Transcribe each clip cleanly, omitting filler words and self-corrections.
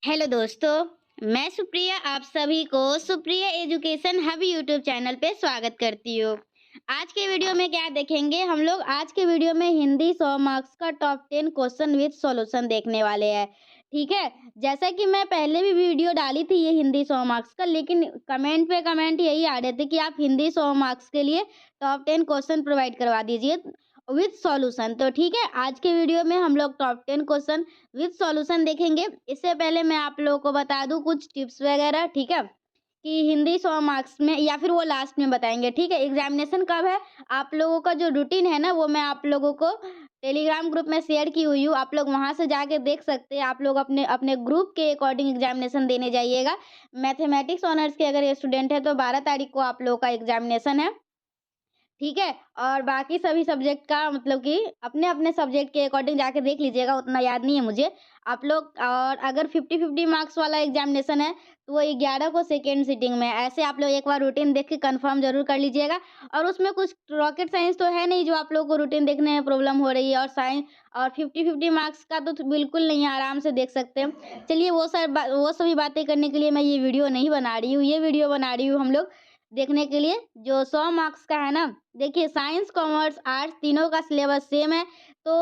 Hello दोस्तों, मैं सुप्रिया आप सभी को Supriya education hub YouTube channel पे स्वागत करती हूँ। आज के वीडियो में क्या देखेंगे हम लोग आज के वीडियो में हिंदी 100 मार्क्स का टॉप 10 क्वेश्चन विद सॉल्यूशन देखने वाले हैं। ठीक है? जैसा कि मैं पहले भी वीडियो डाली थी ये हिंदी 100 मार्क्स का, लेकिन कमेंट पे कमेंट यही आ रहे थे कि आप हिंदी 100 मार्क्स के लिए टॉप 10 क्वेश्चन प्रोवाइड करवा दीजिए विद सॉल्यूशन। तो ठीक है, आज के वीडियो में हम लोग टॉप 10 क्वेश्चन विद सॉल्यूशन देखेंगे। इससे पहले मैं आप लोगों को बता दूं कुछ टिप्स वगैरह, ठीक है? कि हिंदी 100 मार्क्स में या फिर वो लास्ट में बताएँगे, ठीक है? एग्ज़ामिनेशन कब है? आप लोगों का जो रूटीन है ना, वो मैं आप लोगों को टेलीग्राम ग्रुप में शेयर की हुई हूँ। आप लोग वहाँ से जाके देख सकते हैं। आप लोग अपने अपने ग्रुप के अकॉर्डिंग एग्ज़ामिनेशन देने जाइएगा। मैथमेटिक्स ऑनर्स के अगर ये स्टूडेंट हैं, तो 12 तारीख को आप लोगों का एग्ज़ामिनेशन है। ठीक है? और बाकी सभी सब्जेक्ट का मतलब कि अपने-अपने सब्जेक्ट के अकॉर्डिंग जाके देख लीजिएगा, उतना याद नहीं है मुझे। आप लोग और अगर 50-50 मार्क्स वाला एग्ज़ामिनेशन है, तो वो 11 को सेकंड सिटिंग में है। ऐसे आप लोग एक बार रूटीन देख के कन्फर्म ज़रूर कर लीजिएगा। और उसमें कुछ रॉकेट साइंस तो है नहीं जो आप लोगों को रूटीन देखने में प्रॉब्लम हो रही है, और साइंस और 50-50 मार्क्स का तो बिल्कुल नहीं है, आराम से देख सकते हैं। चलिए वो सभी बातें करने के लिए मैं ये वीडियो नहीं बना रही हूँ। ये वीडियो बना रही हूँ हम लोग देखने के लिए जो 100 मार्क्स का है ना। देखिए, साइंस, कॉमर्स, आर्ट्स तीनों का सिलेबस सेम है। तो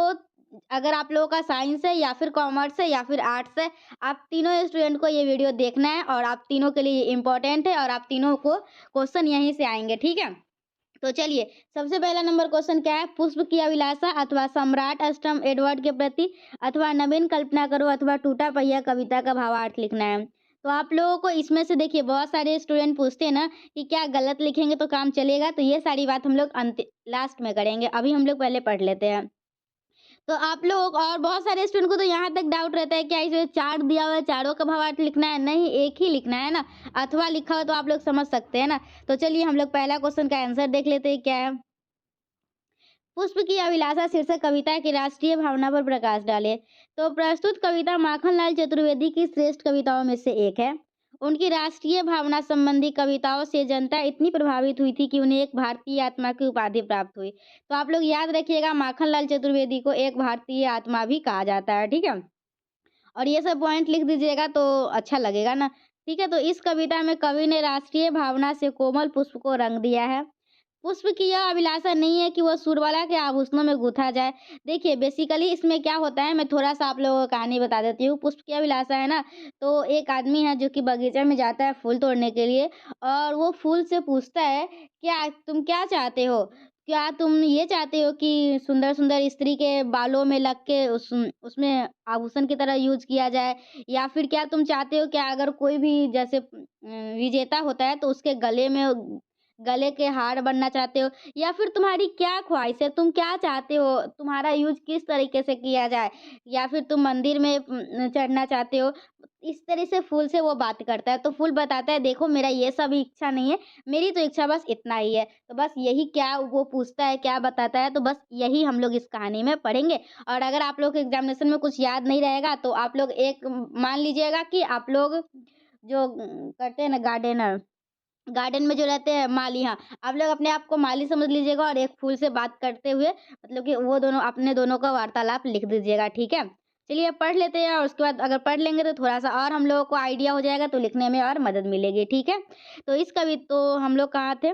अगर आप लोगों का साइंस है या फिर कॉमर्स है या फिर आर्ट्स है, आप तीनों स्टूडेंट को ये वीडियो देखना है, और आप तीनों के लिए इम्पोर्टेंट है, और आप तीनों को क्वेश्चन यहीं से आएँगे, ठीक है? तो चलिए, सबसे पहला नंबर क्वेश्चन क्या है? पुष्प की अभिलाषा अथवा सम्राट अष्टम एडवर्ड के प्रति अथवा नवीन कल्पना करो अथवा टूटा पहिया कविता का भावार्थ लिखना है। तो आप लोगों को इसमें से देखिए, बहुत सारे स्टूडेंट पूछते हैं ना कि क्या गलत लिखेंगे तो काम चलेगा? तो ये सारी बात हम लोग लास्ट में करेंगे। अभी हम लोग पहले पढ़ लेते हैं। तो आप लोग और बहुत सारे स्टूडेंट को तो यहाँ तक डाउट रहता है, क्या इसमें चार्ट दिया हुआ है, चारों का भावार्थ लिखना है? नहीं, एक ही लिखना है ना। अथवा लिखा हो तो आप लोग समझ सकते हैं ना। तो चलिए हम लोग पहला क्वेश्चन का आंसर देख लेते हैं क्या है। पुष्प की अभिलाषा शीर्षक कविता की राष्ट्रीय भावना पर प्रकाश डाले। तो प्रस्तुत कविता माखनलाल चतुर्वेदी की श्रेष्ठ कविताओं में से एक है। उनकी राष्ट्रीय भावना संबंधी कविताओं से जनता इतनी प्रभावित हुई थी कि उन्हें एक भारतीय आत्मा की उपाधि प्राप्त हुई। तो आप लोग याद रखिएगा, माखनलाल चतुर्वेदी को एक भारतीय आत्मा भी कहा जाता है, ठीक है? और ये सब पॉइंट लिख दीजिएगा तो अच्छा लगेगा ना। ठीक है, तो इस कविता में कवि ने राष्ट्रीय भावना से कोमल पुष्प को रंग दिया है। पुष्प की यह अभिलाषा नहीं है कि वह सूरबाला के आभूषणों में गूथा जाए। देखिए, बेसिकली इसमें क्या होता है, मैं थोड़ा-सा आप लोगों को कहानी बता देती हूँ। पुष्प की अभिलाषा है ना, तो एक आदमी है जो कि बगीचे में जाता है फूल तोड़ने के लिए, और वो फूल से पूछता है, "क्या तुम क्या चाहते हो? क्या तुम ये चाहते हो कि सुंदर-सुंदर स्त्री के बालों में लग के उसमें आभूषण की तरह यूज़ किया जाए? या फिर क्या तुम चाहते हो, क्या अगर कोई भी जैसे विजेता होता है तो उसके गले के हार बनना चाहते हो? या फिर तुम्हारी क्या ख़्वाहिश है? तुम क्या चाहते हो? तुम्हारा यूज़ किस तरीके से किया जाए? या फिर तुम मंदिर में चढ़ना चाहते हो?" इस तरह से फूल से वो बात करता है। तो फूल बताता है, देखो मेरा ये सब इच्छा नहीं है, मेरी तो इच्छा बस इतना ही है। तो बस यही क्या वो पूछता है, क्या बताता है, तो बस यही हम लोग इस कहानी में पढ़ेंगे। और अगर आप लोग के एग्ज़ामिनेशन में कुछ याद नहीं रहेगा, तो आप लोग एक मान लीजिएगा कि आप लोग जो करते हैं ना गार्डनर, गार्डन में जो रहते हैं माली, हाँ, आप लोग अपने आप को माली समझ लीजिएगा, और एक फूल से बात करते हुए मतलब कि वो दोनों अपने दोनों का वार्तालाप लिख दीजिएगा, ठीक है? चलिए अब पढ़ लेते हैं, और उसके बाद अगर पढ़ लेंगे तो थोड़ा-सा और हम लोगों को आइडिया हो जाएगा, तो लिखने में और मदद मिलेगी, ठीक है? तो इस कवि तो हम लोग कहाँ थे?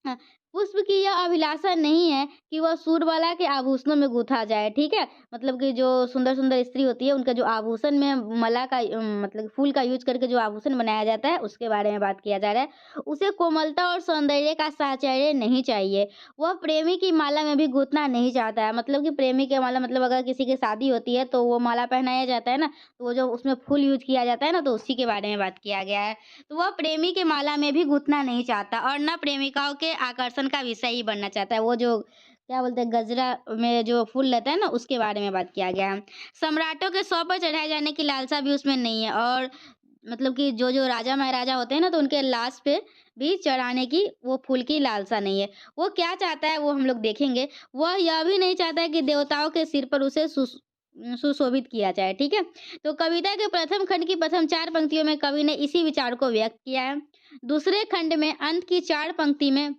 हाँ, पुष्प की यह अभिलाषा नहीं है कि वह सूरबाला के आभूषणों में गूँथा जाए, ठीक है? मतलब कि जो सुंदर-सुंदर स्त्री होती है, उनका जो आभूषण में मला का मतलब कि फूल का यूज़ करके जो आभूषण बनाया जाता है, उसके बारे में बात किया जा रहा है। उसे कोमलता और सौंदर्य का साहचर्य नहीं चाहिए। वह प्रेमी की माला में भी गूँथना नहीं चाहता है। मतलब कि प्रेमी की माला मतलब अगर किसी की शादी होती है, तो वो माला पहनाया जाता है ना, तो वो जो उसमें फूल यूज़ किया जाता है ना, तो उसी के बारे में बात किया गया है। तो वह प्रेमी के माला में भी घुसना नहीं चाहता, और ना प्रेमिकाओं के आकर्षण का विषय ही बनना चाहता है। वो जो क्या बोलते हैं, गजरा में जो फूल रहता है ना, उसके बारे में बात किया गया है। सम्राटों के सौ पर चढ़ाए जाने की लालसा भी उसमें नहीं है, और मतलब कि जो राजा महाराजा होते हैं ना, तो उनके लाश पे भी चढ़ाने की वो फूल की लालसा नहीं है। वो क्या चाहता है वो हम लोग देखेंगे। वह यह भी नहीं चाहता है कि देवताओं के सिर पर उसे सुशोभित किया जाए, ठीक है? तो कविता के प्रथम खंड की प्रथम 4 पंक्तियों में कवि ने इसी विचार को व्यक्त किया है। दूसरे खंड में अंत की 4 पंक्ति में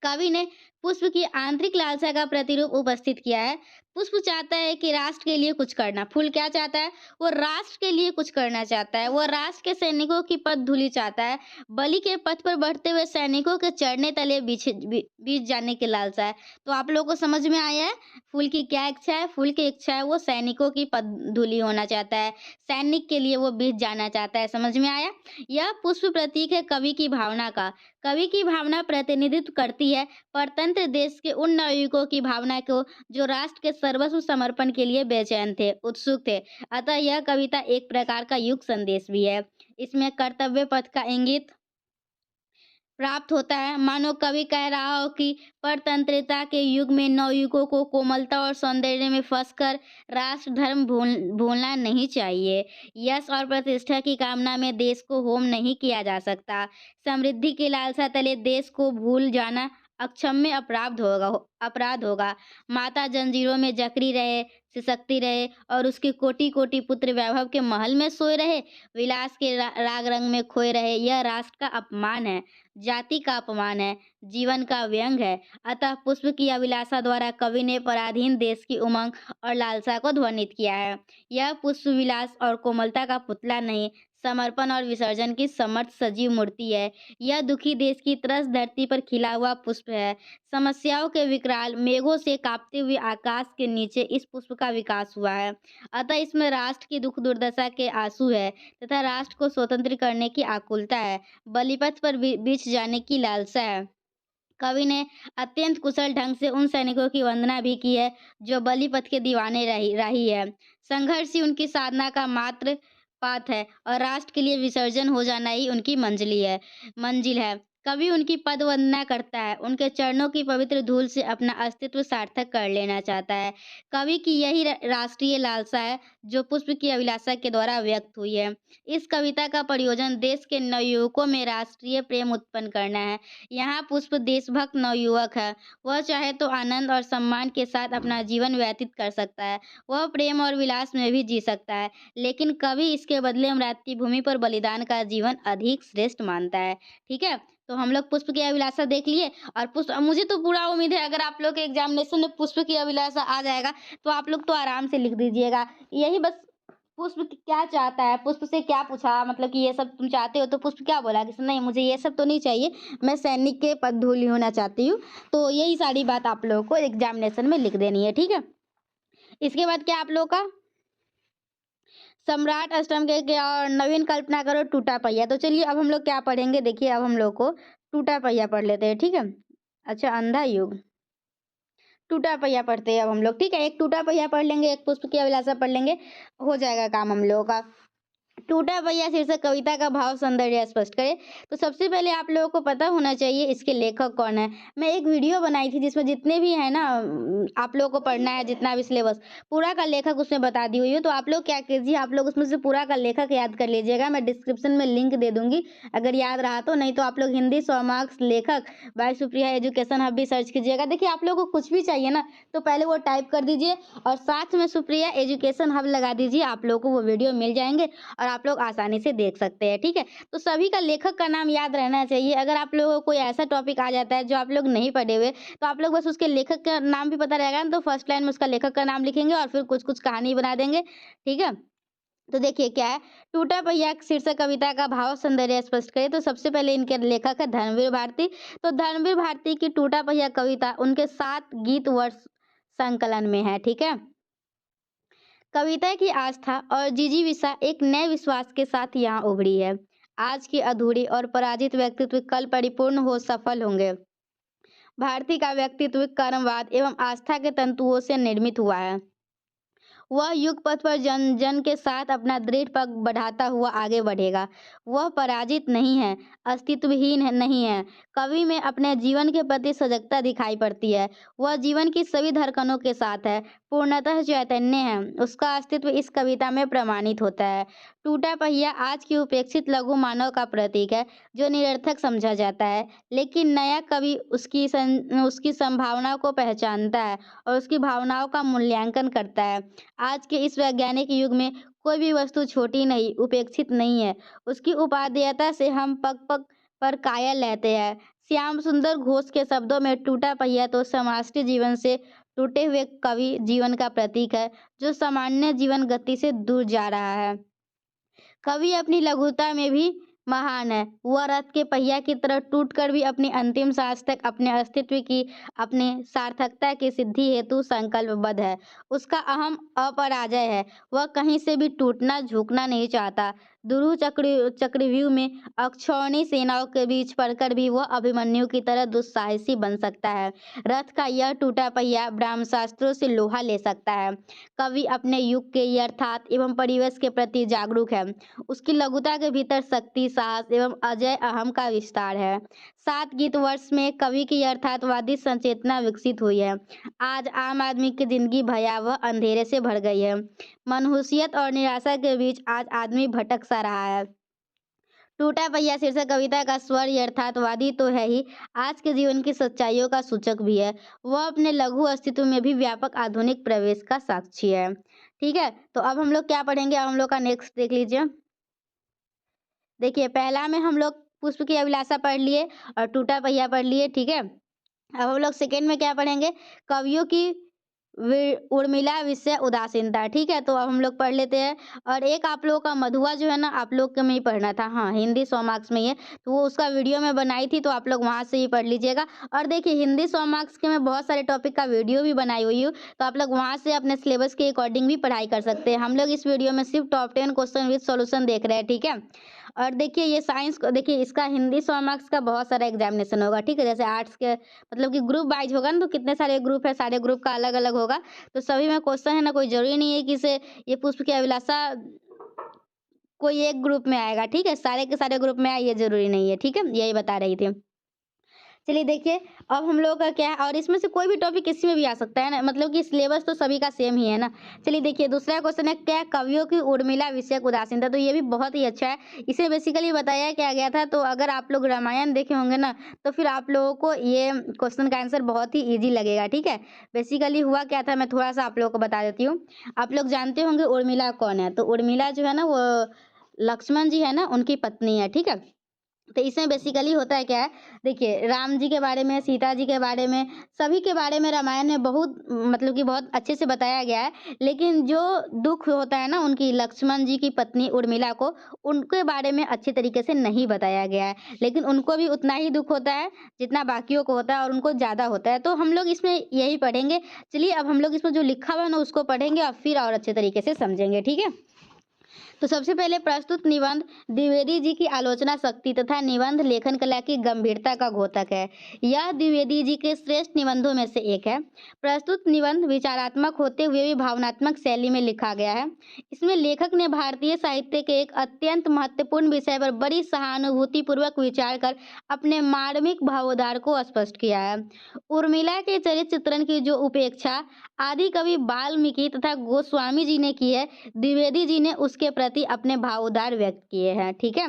कवि ने पुष्प की आंतरिक लालसा का प्रतिरूप उपस्थित किया है। पुष्प चाहता है कि राष्ट्र के लिए कुछ करना। फूल क्या चाहता है? वो राष्ट्र के लिए कुछ करना चाहता है। वो राष्ट्र के सैनिकों की पदधूलि चाहता है। बलि के पथ पर बढ़ते हुए सैनिकों के चढ़ने तले बीच जाने की लालसा है। तो आप लोगों को समझ में आया है फूल की क्या इच्छा है? फूल की इच्छा है वो सैनिकों की पदधूलि होना चाहता है। सैनिक के लिए वो बीच जाना चाहता है। समझ में आया? यह पुष्प प्रतीक है कवि की भावना का। कवि की भावना प्रतिनिधित्व करती है परतंत्र देश के उन नाविकों की भावना को जो राष्ट्र के सर्वस्व समर्पण के लिए बेचैन थे, उत्सुक थे। अतः यह कविता एक प्रकार का युग संदेश भी है। इसमें कर्तव्य पथ का इंगित प्राप्त होता है। मानो कवि कह रहा हो कि परतंत्रता के युग में नवयुवकों को कोमलता और सौंदर्य में फंसकर राष्ट्र धर्म भूलना नहीं चाहिए। यश और प्रतिष्ठा की कामना में देश को होम नहीं किया जा सकता। समृद्धि की लालसा तले देश को भूल जाना अक्षम्य अपराध होगा। माता जंजीरों में जकड़ी रहे, सिसकती रहे और उसके कोटि-कोटि पुत्र वैभव के महल में सोए रहे, विलास के राग रंग में खोए रहे, यह राष्ट्र का अपमान है। जाति का अपमान है, जीवन का व्यंग है। अतः पुष्प की अभिलाषा द्वारा कवि ने पराधीन देश की उमंग और लालसा को ध्वनित किया है। यह पुष्प विलास और कोमलता का पुतला नहीं, समर्पण और विसर्जन की समर्थ सजीव मूर्ति है। यह दुखी देश की त्रस्त धरती पर खिला हुआ पुष्प है। समस्याओं के विकराल मेघों से कांपते हुए आकाश के नीचे इस पुष्प का विकास हुआ है। अतः इसमें राष्ट्र की दुख दुर्दशा के आंसू है तथा राष्ट्र को स्वतंत्र करने की आकुलता है। बलिपथ पर बीच जाने की लालसा है। कवि ने अत्यंत कुशल ढंग से उन सैनिकों की वंदना भी की है जो बलिपथ के दीवाने राही है। संघर्ष ही उनकी साधना का मात्र पाथ है और राष्ट्र के लिए विसर्जन हो जाना ही उनकी मंजिल है। कवि उनकी पद वंदना करता है, उनके चरणों की पवित्र धूल से अपना अस्तित्व सार्थक कर लेना चाहता है। कवि की यही राष्ट्रीय लालसा है जो पुष्प की अभिलाषा के द्वारा व्यक्त हुई है। इस कविता का प्रयोजन देश के नवयुवकों में राष्ट्रीय प्रेम उत्पन्न करना है। यहाँ पुष्प देशभक्त नवयुवक है। वह चाहे तो आनंद और सम्मान के साथ अपना जीवन व्यतीत कर सकता है। वह प्रेम और विलास में भी जी सकता है, लेकिन कवि इसके बदले मातृभूमि पर बलिदान का जीवन अधिक श्रेष्ठ मानता है। ठीक है? तो हम लोग पुष्प की अभिलाषा देख लिए और पुष्प मुझे तो पूरा उम्मीद है अगर आप लोग के एग्जामिनेशन में पुष्प की अभिलाषा आ जाएगा, तो आप लोग तो आराम से लिख दीजिएगा। यही बस पुष्प क्या चाहता है, पुष्प से क्या पूछा मतलब कि ये सब तुम चाहते हो, तो पुष्प क्या बोला कि नहीं मुझे ये सब तो नहीं चाहिए, मैं सैनिक के पदधूलि होना चाहती हूँ। तो यही सारी बात आप लोगों को एग्जामिनेशन में लिख देनी है। ठीक है? इसके बाद क्या आप लोगों का सम्राट अष्टम के और नवीन कल्पना करो टूटा पहिया। तो चलिए अब हम लोग क्या पढ़ेंगे, देखिए अब हम लोग को टूटा पहिया पढ़ लेते हैं। ठीक है? अच्छा, अंधा युग टूटा पहिया पढ़ते हैं अब हम लोग। ठीक है? एक टूटा पहिया पढ़ लेंगे, एक पुष्प की अभिलाषा पढ़ लेंगे, हो जाएगा काम हम लोगों का। टूटा पहिया शीर्षक कविता का भाव सौंदर्य स्पष्ट करे। तो सबसे पहले आप लोगों को पता होना चाहिए इसके लेखक कौन है। मैं एक वीडियो बनाई थी जिसमें जितने भी है ना आप लोगों को पढ़ना है, जितना भी सिलेबस पूरा का लेखक उसमें बता दी हुई है। तो आप लोग क्या कीजिए, आप लोग उसमें से पूरा का लेखक याद कर लीजिएगा। मैं डिस्क्रिप्शन में लिंक दे दूंगी अगर याद रहा तो, नहीं तो आप लोग हिंदी 100 मार्क्स लेखक बाय सुप्रिया एजुकेशन हब भी सर्च कीजिएगा। देखिए आप लोगों को कुछ भी चाहिए ना तो पहले वो टाइप कर दीजिए और साथ में सुप्रिया एजुकेशन हब लगा दीजिए, आप लोगों को वो वीडियो मिल जाएंगे और आप लोग आसानी से देख सकते हैं। ठीक है? तो सभी का लेखक का नाम याद रहना चाहिए। अगर आप लोगों को कोई ऐसा टॉपिक आ जाता है जो आप लोग नहीं पढ़े हुए, तो आप लोग बस उसके लेखक का नाम भी पता रहेगा ना, तो फर्स्ट लाइन में उसका लेखक का नाम लिखेंगे और फिर कुछ कुछ कहानी बना देंगे। ठीक है? तो देखिए क्या है, टूटा पहिया शीर्षक कविता का भाव सौंदर्य स्पष्ट करे। तो सबसे पहले इनके लेखक है धर्मवीर भारती। तो धर्मवीर भारती की टूटा पहिया कविता उनके 7 गीत वर्ष संकलन में है। ठीक है? कविता की आस्था और जिजीविषा एक नए विश्वास के साथ यहाँ उभरी है। आज की अधूरी और पराजित व्यक्तित्व कल परिपूर्ण हो सफल होंगे। भारती का व्यक्तित्व कर्मवाद एवं आस्था के तंतुओं से निर्मित हुआ है। वह युग पथ पर जन जन के साथ अपना दृढ़ पग बढ़ाता हुआ आगे बढ़ेगा। वह पराजित नहीं है, अस्तित्वहीन नहीं है। कवि में अपने जीवन के प्रति सजगता दिखाई पड़ती है। वह जीवन की सभी धड़कनों के साथ है, पूर्णतः चैतन्य है। उसका अस्तित्व इस कविता में प्रमाणित होता है। टूटा पहिया आज की उपेक्षित लघु मानव का प्रतीक है जो निरर्थक समझा जाता है, लेकिन नया कवि उसकी संभावना को पहचानता है और उसकी भावनाओं का मूल्यांकन करता है। आज के इस वैज्ञानिक युग में कोई भी वस्तु छोटी नहीं, उपेक्षित नहीं है। उसकी उपादेयता से हम पग-पग पर कायल रहते हैं। श्याम सुंदर घोष के शब्दों में टूटा पहिया तो समष्टि जीवन से टूटे हुए कवि जीवन का प्रतीक है, जो सामान्य जीवन गति से दूर जा रहा है। कवि अपनी लघुता में भी महान है। वह रथ के पहिया की तरह टूटकर भी अपनी अंतिम सांस तक अपने अस्तित्व की, अपनी सार्थकता की सिद्धि हेतु संकल्पबद्ध है। उसका अहम अपराजय है। वह कहीं से भी टूटना झुकना नहीं चाहता। दुरूह चक्रव्यूह में अक्षौहिणी सेनाओं के बीच पड़कर भी वह अभिमन्यु की तरह दुस्साहसी बन सकता है। रथ का यह टूटा पहिया ब्रह्मास्त्रों से लोहा ले सकता है। कवि अपने युग के यथार्थ एवं परिवेश के प्रति जागरूक है। उसकी लघुता के भीतर शक्ति, साहस एवं अजेय अहम का विस्तार है। 7 गीत वर्ष में कवि की यथार्थवादी संचेतना विकसित हुई है। आज आम आदमी की जिंदगी भयावह अंधेरे से भर गई है। मनहूसियत और निराशा के बीच आज आदमी भटक सा रहा है। टूटा पहिया शीर्षक कविता का स्वर यथार्थवादी तो है ही, आज के जीवन की सच्चाइयों का सूचक भी है। वह अपने लघु अस्तित्व में भी व्यापक आधुनिक प्रवेश का साक्षी है। ठीक है, तो अब हम लोग क्या पढ़ेंगे, अब हम लोग का नेक्स्ट देख लीजिए। देखिए, पहला में हम लोग पुष्प की अभिलाषा पढ़ लिए और टूटा पहिया पढ़ लिए। ठीक है, अब हम लोग सेकेंड में क्या पढ़ेंगे, कवियों की उर्मिला विषय उदासीनता। ठीक है, तो अब हम लोग पढ़ लेते हैं। और एक आप लोगों का मधुआ जो है ना, आप लोग के में ही पढ़ना था। हाँ, हिंदी 100 मार्क्स में ही है, तो वो उसका वीडियो मैं बनाई थी, तो आप लोग वहाँ से ही पढ़ लीजिएगा। और देखिए, हिंदी 100 मार्क्स के मैं बहुत सारे टॉपिक का वीडियो भी बनाई हुई हूँ, तो आप लोग वहाँ से अपने सिलेबस के अकॉर्डिंग भी पढ़ाई कर सकते हैं। हम लोग इस वीडियो में सिर्फ टॉप 10 क्वेश्चन विद सॉल्यूशन देख रहे हैं। ठीक है, और देखिए ये साइंस को देखिए, इसका हिंदी 100 मार्क्स का बहुत सारा एग्जामिनेशन होगा। ठीक है, जैसे आर्ट्स के मतलब कि ग्रुप वाइज होगा ना, तो कितने सारे ग्रुप है, सारे ग्रुप का अलग अलग होगा, तो सभी में क्वेश्चन है ना, कोई जरूरी नहीं है कि इसे ये पुष्प की अभिलाषा कोई एक ग्रुप में आएगा। ठीक है, सारे के सारे ग्रुप में आए ये जरूरी नहीं है। ठीक है, यही बता रही थी। चलिए देखिए, अब हम लोग का क्या है, और इसमें से कोई भी टॉपिक किसी में भी आ सकता है ना, मतलब कि सिलेबस तो सभी का सेम ही है ना। चलिए देखिए, दूसरा क्वेश्चन है, क्या कवियों की उर्मिला विषयक उदासीनता, तो ये भी बहुत ही अच्छा है। इसे बेसिकली बताया क्या गया था, तो अगर आप लोग रामायण देखे होंगे ना, तो फिर आप लोगों को ये क्वेश्चन का आंसर बहुत ही ईजी लगेगा। ठीक है, बेसिकली हुआ क्या था, मैं थोड़ा सा आप लोगों को बता देती हूँ। आप लोग जानते होंगे उर्मिला कौन है, तो उर्मिला जो है ना, वो लक्ष्मण जी है ना, उनकी पत्नी है। ठीक है, तो इसमें बेसिकली होता है क्या है, देखिए राम जी के बारे में, सीता जी के बारे में, सभी के बारे में रामायण में बहुत मतलब कि बहुत अच्छे से बताया गया है। लेकिन जो दुख होता है ना उनकी लक्ष्मण जी की पत्नी उर्मिला को, उनके बारे में अच्छे तरीके से नहीं बताया गया है। लेकिन उनको भी उतना ही दुख होता है जितना बाकियों को होता है, और उनको ज़्यादा होता है। तो हम लोग इसमें यही पढ़ेंगे। चलिए, अब हम लोग इसमें जो लिखा हुआ है ना उसको पढ़ेंगे और फिर और अच्छे तरीके से समझेंगे। ठीक है, तो सबसे पहले प्रस्तुत निबंध द्विवेदी जी की आलोचना शक्ति तथा निबंध लेखन कला की गंभीरता का द्योतक है। यह द्विवेदी जी के श्रेष्ठ निबंधों में से एक है। प्रस्तुत निबंध विचारात्मक होते हुए भी भावनात्मक शैली में लिखा गया है। इसमें लेखक ने भारतीय साहित्य के एक अत्यंत महत्वपूर्ण विषय पर बड़ी सहानुभूतिपूर्वक विचार कर अपने मार्मिक भावोद्गार को स्पष्ट किया है। उर्मिला के चरित्र चित्रण की जो उपेक्षा आदि कवि वाल्मीकि तथा गोस्वामी जी ने की है, द्विवेदी जी ने उसके प्रति अपने भावोद्गार व्यक्त किए हैं। ठीक है,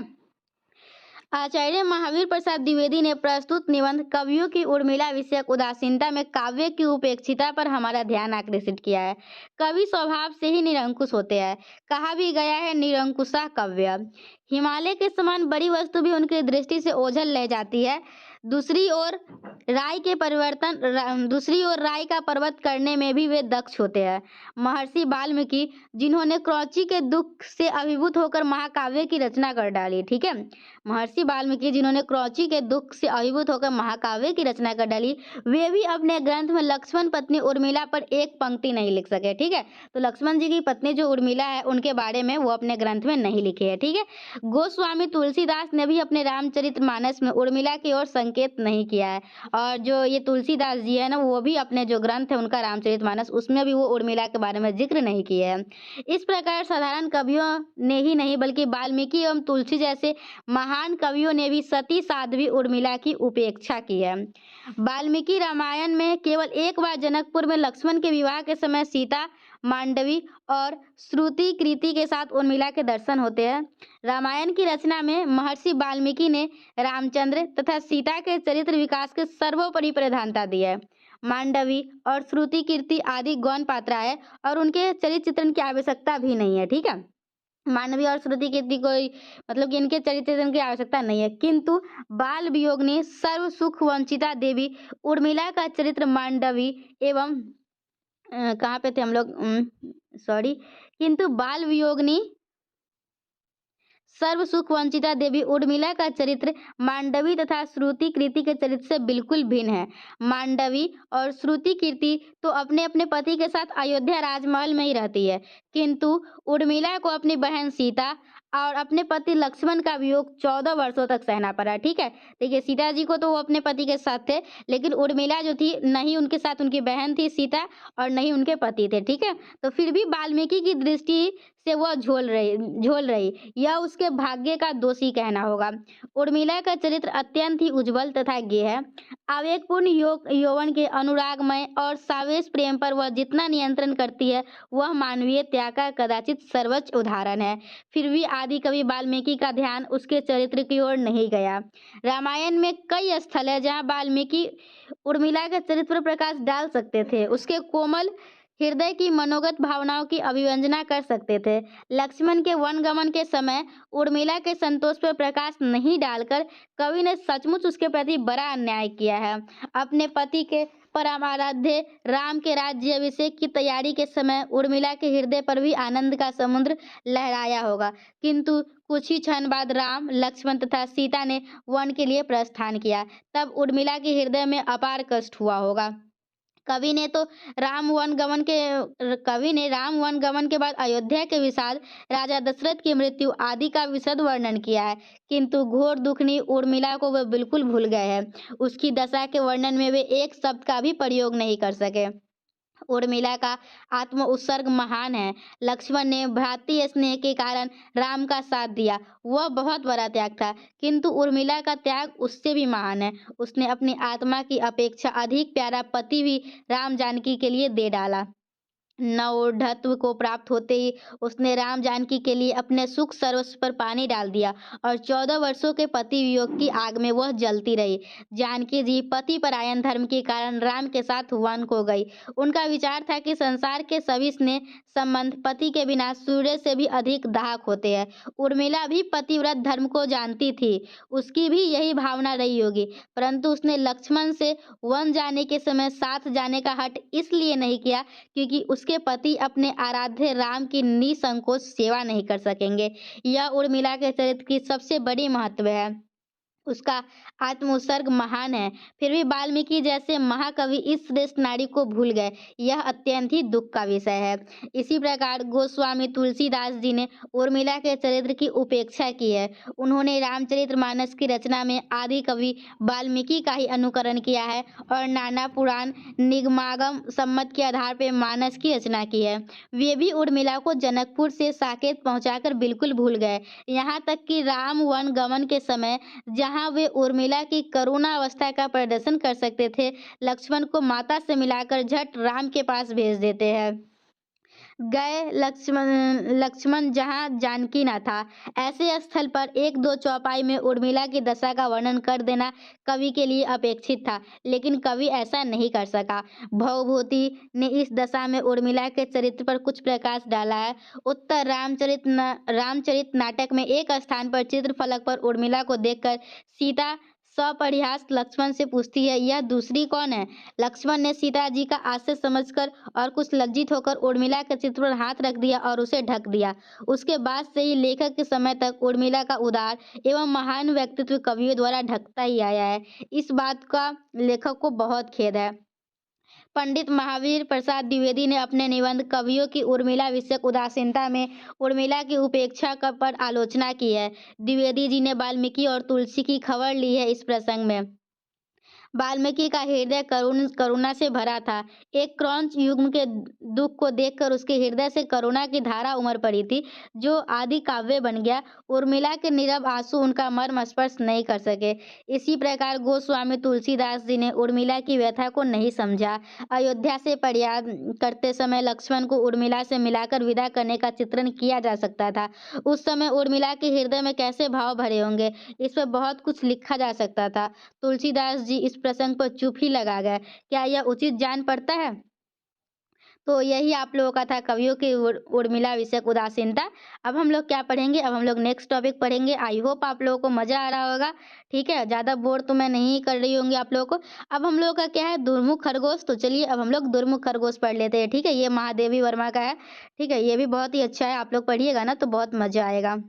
आचार्य महावीर प्रसाद द्विवेदी ने प्रस्तुत निबंध कवियों की उर्मिला विषयक उदासीनता में काव्य की उपेक्षिता पर हमारा ध्यान आकर्षित किया है। कवि स्वभाव से ही निरंकुश होते हैं। कहा भी गया है, निरंकुशा कव्य। हिमालय के समान बड़ी वस्तु भी उनकी दृष्टि से ओझल ले जाती है। दूसरी ओर दूसरी ओर राय का पर्वत करने में भी वे दक्ष होते हैं। महर्षि वाल्मीकि, जिन्होंने क्रौची के दुख से अभिभूत होकर महाकाव्य की रचना कर डाली। ठीक है, महर्षि वाल्मीकि जिन्होंने क्रौची के दुख से अभिभूत होकर महाकाव्य की रचना कर डाली, वे भी अपने ग्रंथ में लक्ष्मण पत्नी उर्मिला पर एक पंक्ति नहीं लिख सके। ठीक है, तो लक्ष्मण जी की पत्नी जो उर्मिला है उनके बारे में वो अपने ग्रंथ में नहीं लिखे है। ठीक है, गोस्वामी तुलसीदास ने भी अपने रामचरितमानस में उर्मिला की ओर संकेत नहीं किया है। और जो ये तुलसीदास जी है ना, वो भी अपने जो ग्रंथ है उनका रामचरितमानस, उसमें भी वो उर्मिला के बारे में जिक्र नहीं किए हैं। इस प्रकार साधारण कवियों ने ही नहीं बल्कि वाल्मीकि एवं तुलसी जैसे महान कवियों ने भी सती साध्वी उर्मिला की उपेक्षा की है। वाल्मीकि रामायण में केवल एक बार जनकपुर में लक्ष्मण के विवाह के समय सीता, मांडवी और श्रुति कृति के साथ उर्मिला के दर्शन होते हैं। रामायण की रचना में महर्षि वाल्मीकि ने रामचंद्र तथा सीता के चरित्र विकास के सर्वोपरि प्रधानता दी है। मांडवी और श्रुति कीर्ति आदि गौण पात्रा है और उनके चरित्र चित्रण की आवश्यकता भी नहीं है। ठीक है, मानवीय और श्रुति कीर्ति कोई मतलब कि इनके चरित्र की आवश्यकता नहीं है, किंतु बाल वियोग ने सर्व सुख वंचिता देवी उर्मिला का चरित्र मांडवी एवं कहाँ पे थे हम लोग सॉरी, किंतु बाल वियोग ने सर्व सुख वंचिता देवी उर्मिला का चरित्र मांडवी तथा श्रुति कीर्ति के चरित्र से बिल्कुल भिन्न है। मांडवी और श्रुति कीर्ति तो अपने अपने पति के साथ अयोध्या राजमहल में ही रहती है, किंतु उर्मिला को अपनी बहन सीता और अपने पति लक्ष्मण का वियोग 14 वर्षों तक सहना पड़ा। ठीक है, देखिए सीता जी को तो वो अपने पति के साथ थे, लेकिन उर्मिला जो थी नहीं उनके साथ उनकी बहन थी सीता और नहीं उनके पति थे। ठीक है, तो फिर भी वाल्मीकि की दृष्टि से वह झोल रही यह उसके भाग्य का दोषी कहना होगा। उर्मिला का चरित्र अत्यंत ही उज्जवल तथा ज्ञेय है। आवेगपूर्ण यौवन के अनुरागमय और सावेश प्रेम पर वह जितना नियंत्रण करती है, वह मानवीय त्याग का कदाचित सर्वोच्च उदाहरण है। फिर भी आदि कवि वाल्मीकि का ध्यान उसके चरित्र की ओर नहीं गया। रामायण में कई स्थल है जहाँ वाल्मीकि उर्मिला के चरित्र पर प्रकाश डाल सकते थे, उसके कोमल हृदय की मनोगत भावनाओं की अभिव्यंजना कर सकते थे। लक्ष्मण के वनगमन के समय उर्मिला के संतोष पर प्रकाश नहीं डालकर कवि ने सचमुच उसके प्रति बड़ा अन्याय किया है। अपने पति के परम आराध्य राम के राज्याभिषेक की तैयारी के समय उर्मिला के हृदय पर भी आनंद का समुद्र लहराया होगा, किंतु कुछ ही क्षण बाद राम, लक्ष्मण तथा सीता ने वन के लिए प्रस्थान किया, तब उर्मिला के हृदय में अपार कष्ट हुआ होगा। कवि ने राम वन गमन के बाद अयोध्या के विषाद, राजा दशरथ की मृत्यु आदि का विशद वर्णन किया है, किंतु घोर दुखनी उर्मिला को वे बिल्कुल भूल गए हैं। उसकी दशा के वर्णन में वे एक शब्द का भी प्रयोग नहीं कर सके। उर्मिला का आत्म उत्सर्ग महान है। लक्ष्मण ने भ्रातृ स्नेह के कारण राम का साथ दिया, वह बहुत बड़ा त्याग था, किंतु उर्मिला का त्याग उससे भी महान है। उसने अपनी आत्मा की अपेक्षा अधिक प्यारा पति भी राम जानकी के लिए दे डाला। नवोढ़त्व को प्राप्त होते ही उसने राम जानकी के लिए अपने सुख सर्वस्व पर पानी डाल दिया और 14 वर्षों के पति वियोग की आग में वह जलती रही। जानकी जी पति परायण धर्म के कारण राम के साथ वन को गई। उनका विचार था कि संसार के सभी स्नेह संबंध पति के बिना सूर्य से भी अधिक दाहक होते हैं। उर्मिला भी पतिव्रत धर्म को जानती थी, उसकी भी यही भावना रही होगी, परंतु उसने लक्ष्मण से वन जाने के समय साथ जाने का हठ इसलिए नहीं किया क्योंकि उसके पति अपने आराध्य राम की निसंकोच सेवा नहीं कर सकेंगे। यह उर्मिला के चरित्र की सबसे बड़ी महत्व है। उसका आत्मोत्सर्ग महान है, फिर भी वाल्मीकि जैसे महाकवि इस श्रेष्ठ नारी को भूल गए, यह अत्यंत ही दुख का विषय है। इसी प्रकार गोस्वामी तुलसीदास जी ने उर्मिला के चरित्र की उपेक्षा की है। उन्होंने रामचरितमानस की रचना में आदि कवि वाल्मीकि का ही अनुकरण किया है और नाना पुराण निगमागम सम्मत के आधार पर मानस की रचना की है। वे भी उर्मिला को जनकपुर से साकेत पहुंचाकर बिल्कुल भूल गए, यहाँ तक कि राम वन गमन के समय जहां वे उर्मिला की करुणावस्था का प्रदर्शन कर सकते थे, लक्ष्मण को माता से मिलाकर झट राम के पास भेज देते हैं। गए लक्ष्मण जहां जानकी न था, ऐसे स्थल पर एक दो चौपाई में उर्मिला की दशा का वर्णन कर देना कवि के लिए अपेक्षित था, लेकिन कवि ऐसा नहीं कर सका। भवभूति ने इस दशा में उर्मिला के चरित्र पर कुछ प्रकाश डाला है। उत्तर रामचरित नाटक में एक स्थान पर चित्रफलक पर उर्मिला को देखकर सीता सपरिहास लक्ष्मण से पूछती है, यह दूसरी कौन है? लक्ष्मण ने सीता जी का आश्चर्य समझकर और कुछ लज्जित होकर उर्मिला के चित्र पर हाथ रख दिया और उसे ढक दिया। उसके बाद से ही लेखक के समय तक उर्मिला का उदार एवं महान व्यक्तित्व कवियों द्वारा ढकता ही आया है। इस बात का लेखक को बहुत खेद है। पंडित महावीर प्रसाद द्विवेदी ने अपने निबंध कवियों की उर्मिला विषयक उदासीनता में उर्मिला की उपेक्षा पर आलोचना की है। द्विवेदी जी ने वाल्मीकि और तुलसी की खबर ली है। इस प्रसंग में वाल्मीकि का हृदय करुणा से भरा था। एक क्रौंच युग्म के दुख को देखकर उसके हृदय से करुणा की धारा उमड़ पड़ी थी, जो आदि काव्य बन गया। उर्मिला के नीरव आंसू उनका मर्म स्पर्श नहीं कर सके। इसी प्रकार गोस्वामी तुलसीदास जी ने उर्मिला की व्यथा को नहीं समझा। अयोध्या से प्रयाण करते समय लक्ष्मण को उर्मिला से मिलाकर विदा करने का चित्रण किया जा सकता था। उस समय उर्मिला के हृदय में कैसे भाव भरे होंगे, इस पर बहुत कुछ लिखा जा सकता था। तुलसीदास जी इस प्रसंग पर चुप ही लगा गए। क्या यह उचित जान पड़ता है? तो यही आप लोगों का था कवियों की उर्मिला विषयक उदासीनता। अब हम लोग क्या पढ़ेंगे, अब हम लोग नेक्स्ट टॉपिक पढ़ेंगे। आई होप आप लोगों को मज़ा आ रहा होगा, ठीक है? ज़्यादा बोर तो मैं नहीं कर रही होंगी आप लोगों को। अब हम लोगों का क्या है, दुर्मुख खरगोश। तो चलिए अब हम लोग दुर्मुख खरगोश पढ़ लेते हैं, ठीक है? ये महादेवी वर्मा का है, ठीक है? ये भी बहुत ही अच्छा है, आप लोग पढ़िएगा ना तो बहुत मज़ा आएगा।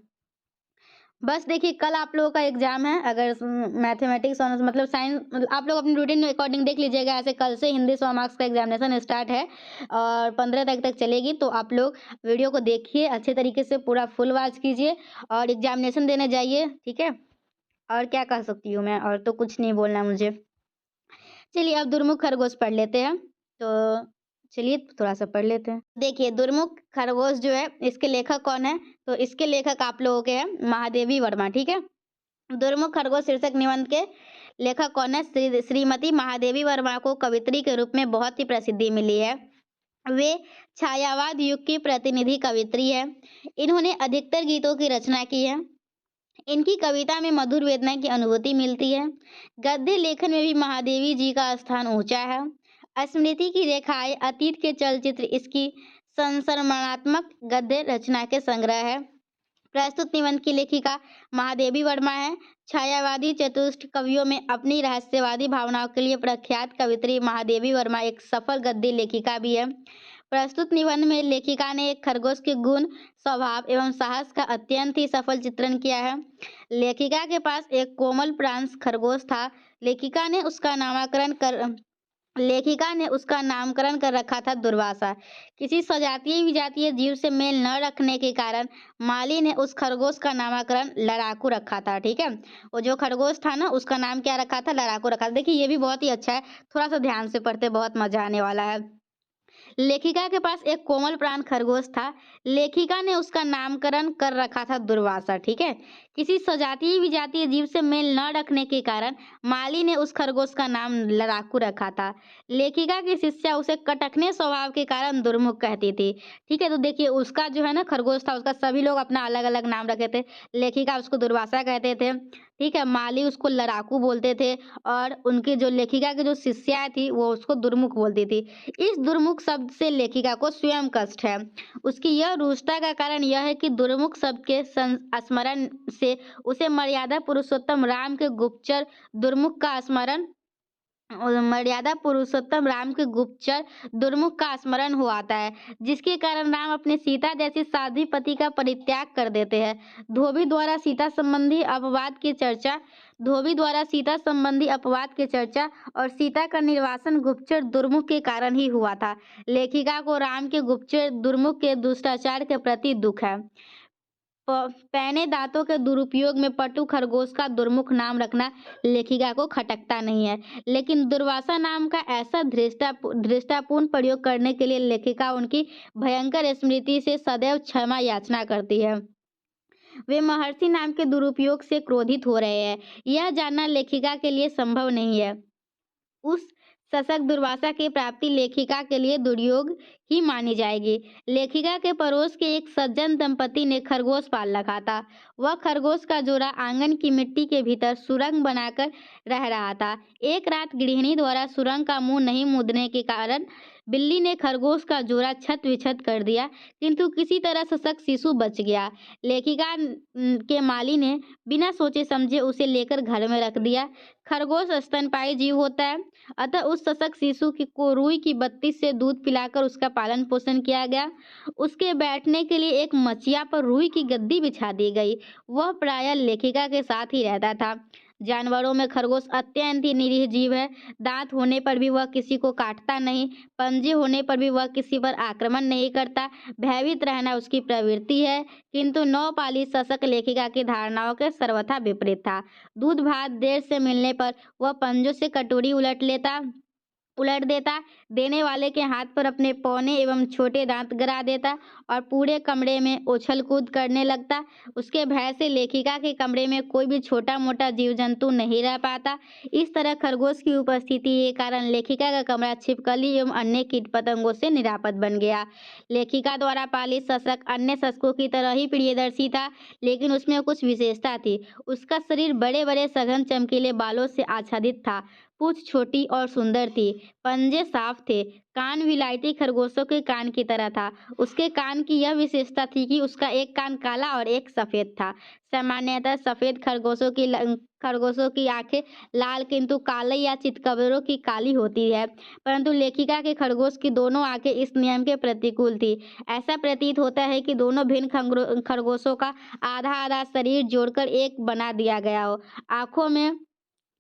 बस देखिए कल आप लोगों का एग्ज़ाम है, अगर मैथमेटिक्स ऑनर्स मतलब साइंस, मतलब आप लोग अपनी रूटीन में अकॉर्डिंग देख लीजिएगा। ऐसे कल से हिंदी 100 मार्क्स का एग्ज़ामिनेशन स्टार्ट है और 15 तारीख तक चलेगी। तो आप लोग वीडियो को देखिए अच्छे तरीके से, पूरा फुल वॉच कीजिए और एग्ज़ामिनेशन देने जाइए, ठीक है? और क्या कह सकती हूँ मैं, और तो कुछ नहीं बोलना मुझे। चलिए अब दुर्मुख खरगोश पढ़ लेते हैं। तो चलिए थोड़ा-सा पढ़ लेते हैं। देखिए दुर्मुख खरगोश जो है, इसके लेखक कौन है? तो इसके लेखक आप लोगों के हैं महादेवी वर्मा, ठीक है? दुर्मुख खरगोश शीर्षक निबंध के लेखक कौन है? श्रीमती महादेवी वर्मा को कवयित्री के रूप में बहुत ही प्रसिद्धि मिली है। वे छायावाद युग की प्रतिनिधि कवयित्री है। इन्होंने अधिकतर गीतों की रचना की है। इनकी कविता में मधुर वेदना की अनुभूति मिलती है। गद्य लेखन में भी महादेवी जी का स्थान ऊंचा है। स्मृति की रेखाएं, अतीत के चलचित्र इसकी संस्मरणात्मक गद्य रचना के संग्रह है। प्रस्तुत निबंध की लेखिका महादेवी वर्मा है। छायावादी चतुष्ट कवियों में अपनी रहस्यवादी भावनाओं के लिए प्रख्यात कवयित्री महादेवी वर्मा एक सफल गद्य लेखिका भी है। प्रस्तुत निबंध में लेखिका ने एक खरगोश के गुण, स्वभाव एवं साहस का अत्यंत ही सफल चित्रण किया है। लेखिका के पास एक कोमल प्रांस खरगोश था। लेखिका ने उसका नामकरण कर रखा था दुर्वासा। किसी सजातीय विजातीय जीव से मेल न रखने के कारण माली ने उस खरगोश का नामकरण लड़ाकू रखा था, ठीक है? वो जो खरगोश था ना, उसका नाम क्या रखा था? लड़ाकू रखा था। देखिए ये भी बहुत ही अच्छा है, थोड़ा सा ध्यान से पढ़ते, बहुत मजा आने वाला है। लेखिका के पास एक कोमल प्राण खरगोश था। लेखिका ने उसका नामकरण कर रखा था दुर्वासा, ठीक है? किसी सजातीय विजातीय जीव से मेल न रखने के कारण माली ने उस खरगोश का नाम लड़ाकू रखा था। लेखिका की शिष्या उसे कटखने स्वभाव के कारण दुर्मुख कहती थी, ठीक है? तो देखिए उसका जो है ना खरगोश था, उसका सभी लोग अपना अलग अलग नाम रखे थे। लेखिका उसको दुर्वासा कहते थे, ठीक है? माली उसको लड़ाकू बोलते थे और उनकी जो लेखिका की जो शिष्या थी वो उसको दुर्मुख बोलती थी। इस दुर्मुख शब्द से लेखिका को स्वयं कष्ट है। उसकी यह रुष्टता का कारण यह है कि दुर्मुख शब्द के स्मरण से उसे मर्यादा पुरुषोत्तम राम के गुप्तचर दुर्मुख का स्मरण मर्यादा पुरुषोत्तम राम के गुप्तचर दुर्मुख का स्मरण हो आता है, जिसके कारण राम अपने सीता जैसे साध्वी पति का परित्याग कर देते हैं। धोबी द्वारा सीता संबंधी अपवाद की चर्चा और सीता का निर्वासन गुप्तचर दुर्मुख के कारण ही हुआ था। लेखिका को राम के गुप्तचर दुर्मुख के दुष्टाचार के प्रति दुख है। पैने दांतों के दुरुपयोग में पटु खरगोश का दुर्मुख नाम रखना लेखिका को खटकता नहीं है, लेकिन दुर्वासा नाम का ऐसा धृष्टापूर्ण प्रयोग करने के लिए लेखिका उनकी भयंकर स्मृति से सदैव क्षमा याचना करती है। वे महर्षि नाम के दुरुपयोग से क्रोधित हो रहे हैं, यह जानना लेखिका के लिए संभव नहीं है। उस शशक दुर्वासा की प्राप्ति लेखिका के लिए दुर्योग ही मानी जाएगी। लेखिका के पड़ोस के एक सज्जन दंपति ने खरगोश पाल रखा था। वह खरगोश का जोड़ा आंगन की मिट्टी के भीतर सुरंग बनाकर रह रहा था। एक रात गृहिणी द्वारा सुरंग का मुंह नहीं मूंदने के कारण बिल्ली ने खरगोश का जोड़ा छत विछत कर दिया, किंतु किसी तरह शशक शिशु बच गया। लेखिका के माली ने बिना सोचे समझे उसे लेकर घर में रख दिया। खरगोश स्तनपायी जीव होता है, अतः उस शशक शिशु को रुई की बत्ती से दूध पिलाकर उसका पालन पोषण किया गया। उसके बैठने के लिए एक मचिया पर रुई की गद्दी बिछा दी गई। वह प्रायः लेखिका के साथ ही रहता था। जानवरों में खरगोश अत्यंत ही निरीह जीव है। दांत होने पर भी वह किसी को काटता नहीं, पंजे होने पर भी वह किसी पर आक्रमण नहीं करता। भयभीत रहना उसकी प्रवृत्ति है, किंतु नौपाली शशक लेखिका की धारणाओं के सर्वथा विपरीत था। दूध भात देर से मिलने पर वह पंजों से कटोरी उलट देता, देने वाले के हाथ पर अपने पौने एवं छोटे दांत गरा देता और पूरे कमरे में उछल कूद करने लगता। उसके भय से लेखिका के कमरे में कोई भी छोटा मोटा जीव जंतु नहीं रह पाता। इस तरह खरगोश की उपस्थिति के कारण लेखिका का कमरा छिपकली एवं अन्य कीट पतंगों से निरापद बन गया। लेखिका द्वारा पालित शशक अन्य शशकों की तरह ही प्रियदर्शी था, लेकिन उसमें कुछ विशेषता थी। उसका शरीर बड़े बड़े सघन चमकीले बालों से आच्छादित था। पूंछ छोटी और सुंदर थी, पंजे साफ थे, कान विलायती खरगोशों के कान की तरह था। उसके कान की यह विशेषता थी कि उसका एक कान काला और एक सफेद था। सामान्यतः सफेद खरगोशों की आंखें लाल किंतु काले या चितकबरों की काली होती है, परंतु लेखिका के खरगोश की दोनों आंखें इस नियम के प्रतिकूल थी। ऐसा प्रतीत होता है कि दोनों भिन्न खरगोशों का आधा-आधा शरीर जोड़कर एक बना दिया गया हो। आँखों में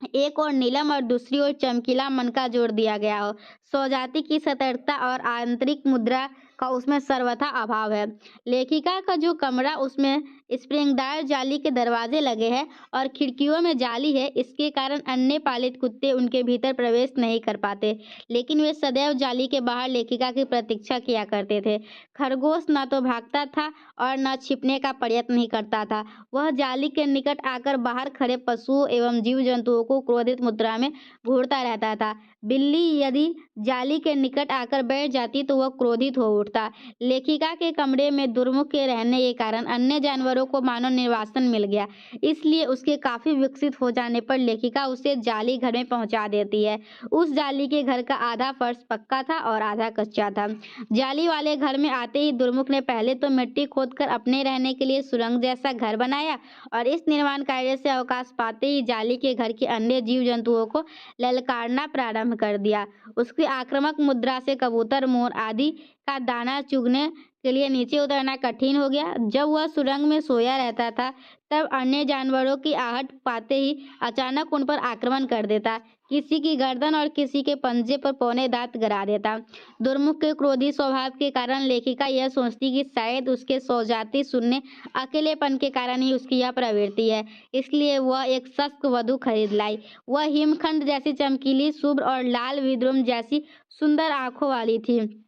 एक ओर नीलम और दूसरी ओर चमकीला मनका जोड़ दिया गया हो। स्वजाति की सतर्कता और आंतरिक मुद्रा का उसमें सर्वथा अभाव है। लेखिका का जो कमरा उसमें स्प्रिंगदार जाली के दरवाजे लगे हैं और खिड़कियों में जाली है, इसके कारण अन्य पालित कुत्ते उनके भीतर प्रवेश नहीं कर पाते, लेकिन वे सदैव जाली के बाहर लेखिका की प्रतीक्षा किया करते थे। खरगोश न तो भागता था और न छिपने का प्रयत्न ही करता था। वह जाली के निकट आकर बाहर खड़े पशुओं एवं जीव-जंतुओं को क्रोधित मुद्रा में घूरता रहता था। बिल्ली यदि जाली के निकट आकर बैठ जाती तो वह क्रोधित हो उठता। लेखिका के कमरे में दुर्मुख के रहने के कारण अन्य जानवरों को मानव निर्वासन मिल गया, इसलिए उसके काफी विकसित हो जाने पर लेखिका उसे जाली घर में पहुंचा देती है। उस जाली के घर का आधा फर्श पक्का था और आधा कच्चा था। जाली वाले घर में आते ही दुर्मुख ने पहले तो मिट्टी खोदकर अपने रहने के लिए सुरंग जैसा घर बनाया और इस निर्माण कार्य से अवकाश पाते ही जाली के घर के अन्य जीव जंतुओं को ललकारना प्रारंभ कर दिया। उसकी आक्रामक मुद्रा से कबूतर, मोर आदि का दाना चुगने के लिए नीचे उतरना कठिन हो गया। जब वह सुरंग में सोया रहता था, तब अन्य जानवरों की आहट पाते ही अचानक उन पर आक्रमण कर देता, किसी की गर्दन और किसी के पंजे पर पौने दांत गड़ा देता। दुर्मुख के क्रोधी स्वभाव के कारण लेखिका यह सोचती कि शायद उसके स्वजाति शून्य अकेलेपन के कारण ही उसकी यह प्रवृत्ति है, इसलिए वह एक सशक्त वधू खरीद लाई। वह हिमखंड जैसी चमकीली, शुभ्र और लाल विद्रुम जैसी सुंदर आंखों वाली थी,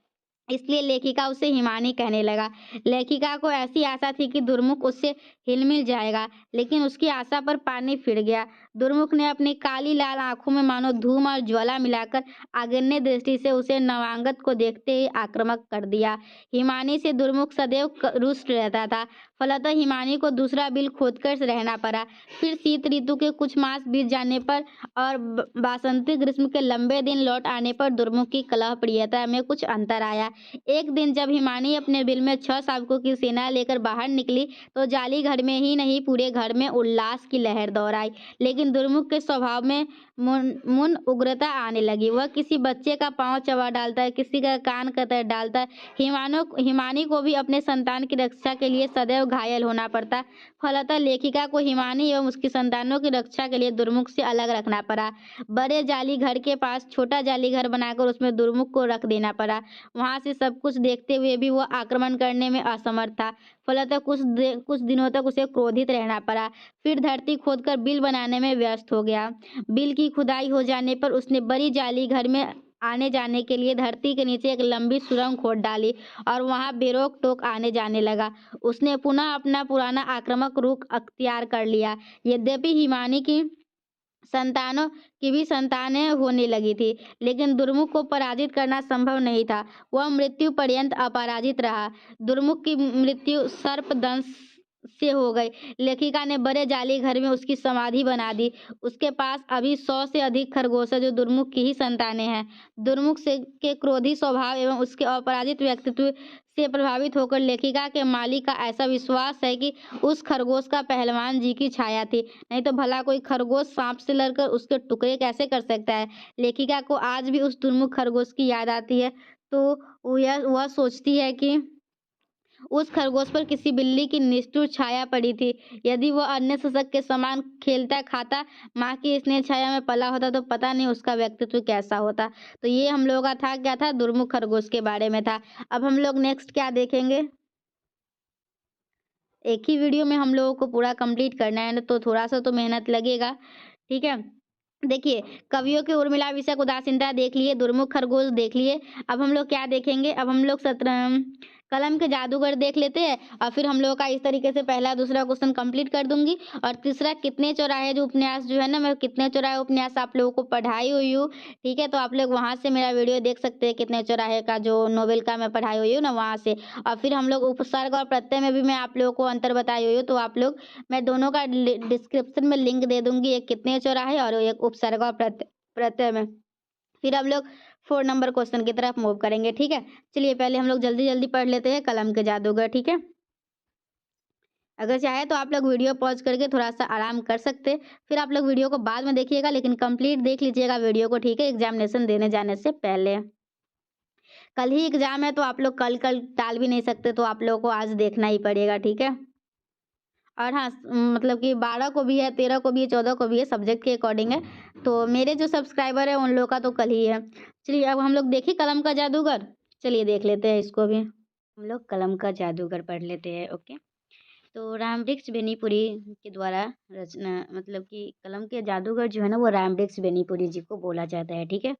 इसलिए लेखिका उसे हिमानी कहने लगा। लेखिका को ऐसी आशा थी कि दुर्मुख उससे हिल-मिल जाएगा, लेकिन उसकी आशा पर पानी फिर गया। दुर्मुख ने अपनी काली लाल आंखों में मानो धूम और ज्वाला मिलाकर आग्नेय दृष्टि से उसे नवांगत को देखते ही आक्रामक कर दिया। हिमानी से दुर्मुख सदैव रुष्ट रहता था, फलतः हिमानी को दूसरा बिल खोदकर रहना पड़ा। फिर शीत ऋतु के कुछ मास बीत जाने पर और वासंती ग्रीष्म के लंबे दिन लौट आने पर दुर्मुख की कलह प्रियता में कुछ अंतर आया। एक दिन जब हिमानी अपने बिल में 6 शावकों की सेना लेकर बाहर निकली, तो जाली घर में ही नहीं पूरे घर में उल्लास की लहर दौड़ आई। लेकिन दुर्मुख के स्वभाव में मुन उग्रता आने लगी। वह किसी बच्चे का पांव चबा डालता है, किसी का कान कतर डालता है। हिमानी को भी अपने संतान की रक्षा के लिए सदैव घायल होना पड़ता। फलतः लेखिका को हिमानी एवं उसकी संतानों की रक्षा के लिए दुर्मुख से अलग रखना पड़ा। बड़े जाली घर के पास छोटा जाली घर बनाकर उसमें दुर्मुख को रख देना पड़ा। वहां से सब कुछ देखते हुए भी वह आक्रमण करने में असमर्थ था, फलतः कुछ दिनों तक उसे क्रोधित रहना पड़ा। फिर धरती खोदकर बिल बनाने में व्यस्त हो गया। बिल की खुदाई हो जाने पर उसने बड़ी जाली घर में आने जाने के लिए धरती के नीचे एक लंबी सुरंग खोद डाली और वहां बेरोक टोक आने जाने लगा। उसने पुनः अपना पुराना आक्रामक रुख अख्तियार कर लिया। यद्यपि हिमानी की संतानों की भी संतानें होने लगी थी, लेकिन दुर्मुख को पराजित करना संभव नहीं था। वह मृत्यु पर्यंत अपराजित रहा। दुर्मुख की मृत्यु सर्पदंश से हो गई। लेखिका ने बड़े जाली घर में उसकी समाधि बना दी। उसके पास अभी 100 से अधिक खरगोश है जो दुर्मुख की ही संतानें हैं। दुर्मुख से के क्रोधी स्वभाव एवं उसके अपराजित व्यक्तित्व से प्रभावित होकर लेखिका के मालिक का ऐसा विश्वास है कि उस खरगोश का पहलवान जी की छाया थी, नहीं तो भला कोई खरगोश सांप से लड़कर उसके टुकड़े कैसे कर सकता है। लेखिका को आज भी उस दुर्मुख खरगोश की याद आती है, तो वह सोचती है कि उस खरगोश पर किसी बिल्ली की निष्ठुर छाया पड़ी थी। यदि वह अन्य शशक के समान खेलता खाता, माँ की स्नेह छाया में पला होता तो पता नहीं उसका व्यक्तित्व कैसा होता। तो ये हम लोगों का था क्या था, दुर्मुख खरगोश के बारे में था। अब हम लोग नेक्स्ट क्या देखेंगे, एक ही वीडियो में हम लोगों को पूरा कंप्लीट करना है ना, तो थोड़ा सा तो मेहनत लगेगा, ठीक है। देखिए, कवियों की उर्मिला विषयक उदासीनता देख लिए, दुर्मुख खरगोश देख लिए। अब हम लोग क्या देखेंगे, अब हम लोग कलम के जादूगर देख लेते हैं और फिर हम लोगों का इस तरीके से पहला दूसरा क्वेश्चन कंप्लीट कर दूंगी। और तीसरा कितने चौराहे जो उपन्यास जो है ना, मैं कितने चौराहे उपन्यास आप लोगों को पढ़ाई हुई हूँ, ठीक है। तो आप लोग वहां से मेरा वीडियो देख सकते हैं, कितने चौराहे का जो नोवेल का मैं पढ़ाई हुई हूँ ना, वहां से। और फिर हम लोग उपसर्ग और प्रत्यय में भी मैं आप लोगों को अंतर बताई हुई हूँ, तो आप लोग, मैं दोनों का डिस्क्रिप्शन में लिंक दे दूंगी, एक कितने चौराहे और एक उपसर्ग और प्रत्यय। प्रत्यय में। फिर हम लोग 4 नंबर क्वेश्चन की तरफ मूव करेंगे, ठीक है। चलिए पहले हम लोग जल्दी-जल्दी पढ़ लेते हैं कलम के जादूगर, ठीक है। अगर चाहे तो आप लोग वीडियो पॉज़ करके थोड़ा-सा आराम कर सकते हैं, फिर आप लोग वीडियो को बाद में देखिएगा, लेकिन कंप्लीट देख लीजिएगा वीडियो को, ठीक है, एग्ज़ामिनेशन देने जाने से पहले। कल ही एग्ज़ाम है तो आप लोग कल कल टाल भी नहीं सकते, तो आप लोगों को आज देखना ही पड़ेगा, ठीक है। और हाँ, मतलब कि 12 को भी है, 13 को भी है, 14 को भी है, सब्जेक्ट के अकॉर्डिंग है। तो मेरे जो सब्सक्राइबर हैं उन लोगों का तो कल ही है। चलिए अब हम लोग देखें कलम का जादूगर? चलिए देख लेते हैं इसको भी। हम लोग कलम का जादूगर पढ़ लेते हैं, ओके। तो रामवृक्ष बेनीपुरी के द्वारा रचना, मतलब कि कलम के जादूगर जो है ना वो रामवृक्ष बेनीपुरी जी को बोला जाता है, ठीक है।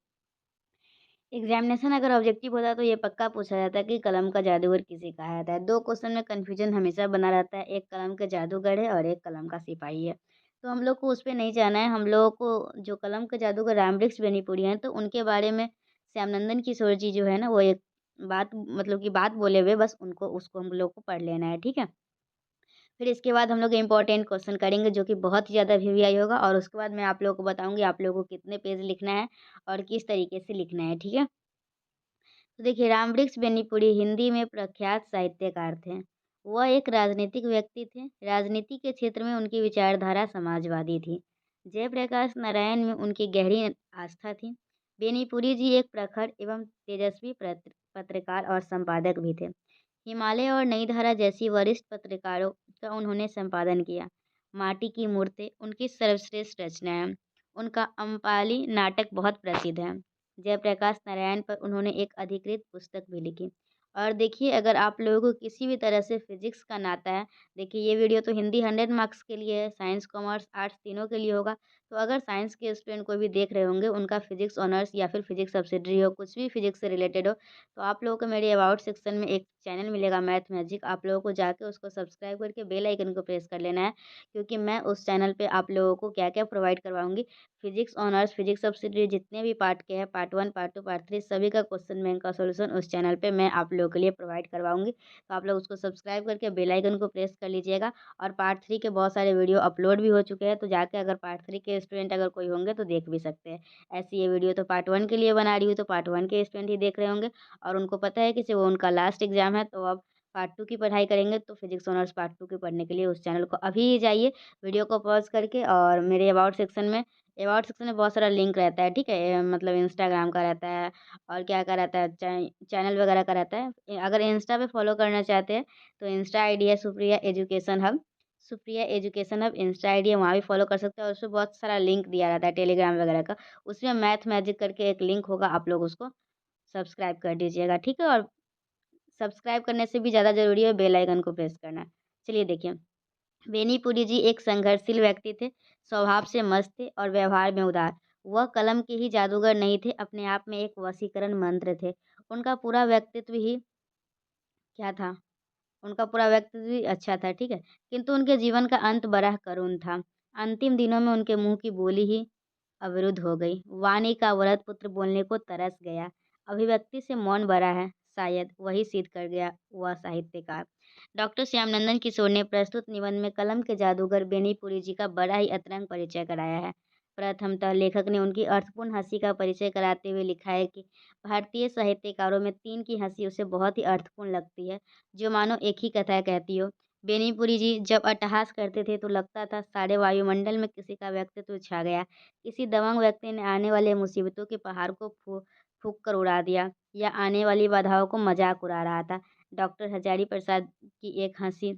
एग्जामिनेशन अगर ऑब्जेक्टिव होता तो ये पक्का पूछा जाता है कि कलम का जादूगर किसे कहा जाता है। 2 क्वेश्चन में कन्फ्यूजन हमेशा बना रहता है, एक कलम का जादूगर है और एक कलम का सिपाही है। तो हम लोग को उस पे नहीं जाना है, हम लोगों को जो कलम के जादूगर रामवृक्ष बेनीपुरी हैं तो उनके बारे में श्यामनंदन किशोर जी जो है ना वो एक बात, मतलब कि बात बोले हुए, बस उनको उसको हम लोग को पढ़ लेना है, ठीक है। फिर इसके बाद हम लोग इम्पोर्टेंट क्वेश्चन करेंगे जो कि बहुत ही ज़्यादा वीवीआई होगा, और उसके बाद मैं आप लोगों को बताऊँगी आप लोगों को कितने पेज लिखना है और किस तरीके से लिखना है, ठीक है। तो देखिए रामवृक्ष बेनीपुरी हिंदी में प्रख्यात साहित्यकार थे। वह एक राजनीतिक व्यक्ति थे। राजनीति के क्षेत्र में उनकी विचारधारा समाजवादी थी। जयप्रकाश नारायण में उनकी गहरी आस्था थी। बेनीपुरी जी एक प्रखर एवं तेजस्वी पत्रकार और संपादक भी थे। हिमालय और नई धारा जैसी वरिष्ठ पत्रिकारों का उन्होंने संपादन किया। माटी की मूर्तें उनकी सर्वश्रेष्ठ रचना है। उनका अम्पाली नाटक बहुत प्रसिद्ध है। जयप्रकाश नारायण पर उन्होंने एक अधिकृत पुस्तक भी लिखी। और देखिए अगर आप लोगों को किसी भी तरह से फिजिक्स का नाता है, देखिए ये वीडियो तो हिंदी 100 मार्क्स के लिए है, साइंस कॉमर्स आर्ट्स तीनों के लिए होगा। तो अगर साइंस के स्टूडेंट कोई भी देख रहे होंगे, उनका फिजिक्स ऑनर्स या फिर फिजिक्स सब्सिडरी हो, कुछ भी फिजिक्स से रिलेटेड हो, तो आप लोगों को मेरे अबाउट सेक्शन में एक चैनल मिलेगा मैथ मैजिक, आप लोगों को जाके उसको सब्सक्राइब करके बेल आइकन को प्रेस कर लेना है, क्योंकि मैं उस चैनल पे आप लोगों को क्या क्या प्रोवाइड करवाऊंगी, फिजिक्स ऑनर्स, फिजिक्स सब्सिडरी जितने भी पार्ट के हैं, पार्ट 1, पार्ट 2, पार्ट 3, सभी का क्वेश्चन बैंक का सॉल्यूशन उस चैनल पे मैं आप लोगों के लिए प्रोवाइड करवाऊंगी। तो आप लोग उसको सब्सक्राइब करके बेल आइकन को प्रेस कर लीजिएगा। और पार्ट 3 के बहुत सारे वीडियो अपलोड भी हो चुके हैं, तो जाके अगर पार्ट 3 के स्टूडेंट अगर कोई होंगे तो देख भी सकते हैं। ऐसी ये वीडियो तो पार्ट 1 के लिए बना रही हूँ, तो पार्ट 1 के स्टूडेंट ही देख रहे होंगे, और उनको पता है कि वो उनका लास्ट एग्जाम है, तो अब पार्ट 2 की पढ़ाई करेंगे, तो फिजिक्स ऑनर्स पार्ट 2 के पढ़ने के लिए उस चैनल को अभी ही जाइए, वीडियो को पॉज़ करके, और मेरे अबाउट सेक्शन में बहुत सारा लिंक रहता है, ठीक है? मतलब इंस्टाग्राम का रहता है, और क्या क्या रहता है, चैनल वगैरह का रहता है। अगर इंस्टा पे फॉलो करना चाहते हैं, तो इंस्टा आईडी है Supriya education hub. Supriya education hub Insta ID है, वहाँ भी फॉलो कर सकते हैं, और उसमें बहुत सारा लिंक दिया रहता है टेलीग्राम वगैरह का। उसमें मैथ मैजिक करके एक लिंक होगा, आप लोग उसको सब्सक्राइब कर दीजिएगा, ठीक है? और सब्सक्राइब करने से भी ज़्यादा ज़रूरी है बेल आइकन को प्रेस करना। चलिए देखिए, बेनीपुरी जी एक संघर्षशील व्यक्ति थे, स्वभाव से मस्त थे और व्यवहार में उदार। वह कलम के ही जादूगर नहीं थे, अपने आप में एक वशीकरण मंत्र थे। उनका पूरा व्यक्तित्व ही क्या था? उनका पूरा व्यक्तित्व भी अच्छा था, ठीक है? किंतु उनके जीवन का अंत बड़ा करुण था। अंतिम दिनों में उनके मुँह की बोली ही अवरुद्ध हो गई। वाणी का वरद पुत्र बोलने को तरस गया। अभिव्यक्ति से मौन बरा है, शायद वही सिद्ध कर गया वह साहित्यकार। डॉक्टर श्यामनंदन किशोर ने प्रस्तुत निबंध में कलम के जादूगर बेनीपुरी जी का बड़ा ही अतरंग परिचय कराया है। प्रथमतः लेखक ने उनकी अर्थपूर्ण हंसी का परिचय कराते हुए लिखा है कि भारतीय साहित्यकारों में 3 की हंसी उसे बहुत ही अर्थपूर्ण लगती है, जो मानो एक ही कथा कहती हो। बेनीपुरी जी जब अट्टहास करते थे तो लगता था सारे वायुमंडल में किसी का व्यक्तित्व छा गया। किसी दबंग व्यक्ति ने आने वाले मुसीबतों के पहाड़ को फूंक कर उड़ा दिया, या आने वाली बाधाओं को मजाक उड़ा रहा था। डॉक्टर हजारी प्रसाद की एक हंसी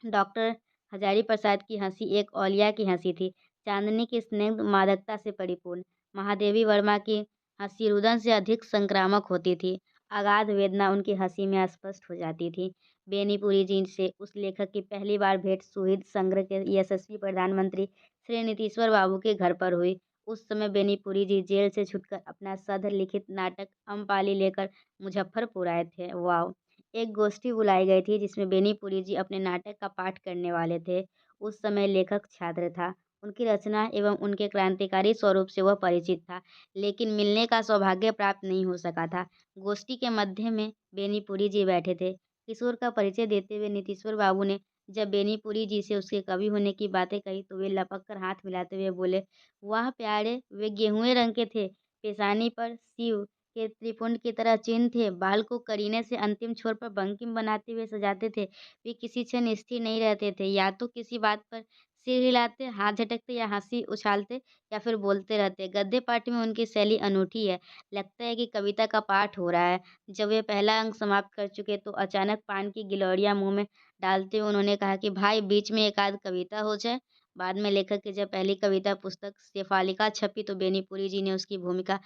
डॉक्टर हजारी प्रसाद की हंसी एक औलिया की हंसी थी, चांदनी की स्निग्ध मादकता से परिपूर्ण। महादेवी वर्मा की हंसी रुदन से अधिक संक्रामक होती थी। अगाध वेदना उनकी हंसी में स्पष्ट हो जाती थी। बेनीपुरी जी से उस लेखक की पहली बार भेंट सुहृद संग्रह के यशस्वी प्रधानमंत्री श्री नीतीश्वर बाबू के घर पर हुई। उस समय बेनीपुरी जी जेल से छुटकर अपना सध लिखित नाटक अम्पाली लेकर मुजफ्फरपुर आए थे। वाह! एक गोष्ठी बुलाई गई थी जिसमें बेनीपुरी जी अपने नाटक का पाठ करने वाले थे। उस समय लेखक छात्र था। उनकी रचना एवं उनके क्रांतिकारी स्वरूप से वह परिचित था, लेकिन मिलने का सौभाग्य प्राप्त नहीं हो सका था। गोष्ठी के मध्य में बेनीपुरी जी बैठे थे। किशोर का परिचय देते हुए नीतीश्वर बाबू ने जब बेनीपुरी जी से उसके कवि होने की बातें कही तो वे लपक कर हाथ मिलाते हुए बोले, वाह प्यारे, वे गेहुए रंग के थे, पेशानी पर शिव के त्रिपुंड की तरह चिन्ह थे, बाल को करीने से अंतिम छोर पर बंकिम बनाते हुए सजाते थे। वे किसी क्षण स्थिर नहीं रहते थे, या तो किसी बात पर सिर हिलाते, हाथ झटकते या हंसी उछालते या फिर बोलते रहते। गद्य पाठ में उनकी शैली अनूठी है, लगता है कि कविता का पाठ हो रहा है। जब वे पहला अंक समाप्त कर चुके तो अचानक पान की गिलोरियां मुंह में डालते हुए उन्होंने कहा कि भाई बीच में एक आध कविता हो जाए। बाद में लेखक की जब पहली कविता पुस्तक शेफालिका छपी तो बेनीपुरी जी ने उसकी भूमिका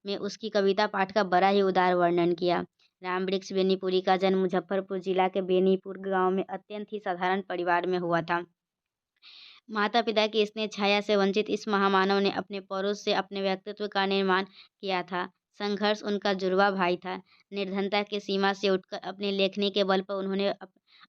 में उसकी कविता पाठ का बड़ा ही उदार वर्णन किया। राम वृक्ष बेनीपुरी का जन्म मुजफ्फरपुर जिला के बेनीपुर गांव में अत्यंत ही साधारण परिवार में हुआ था। माता पिता की स्नेह छाया से वंचित इस महामानव ने अपने पौरुष से अपने व्यक्तित्व का निर्माण किया था। संघर्ष उनका जुड़वा भाई था। निर्धनता की सीमा से उठकर अपनी लेखनी के बल पर उन्होंने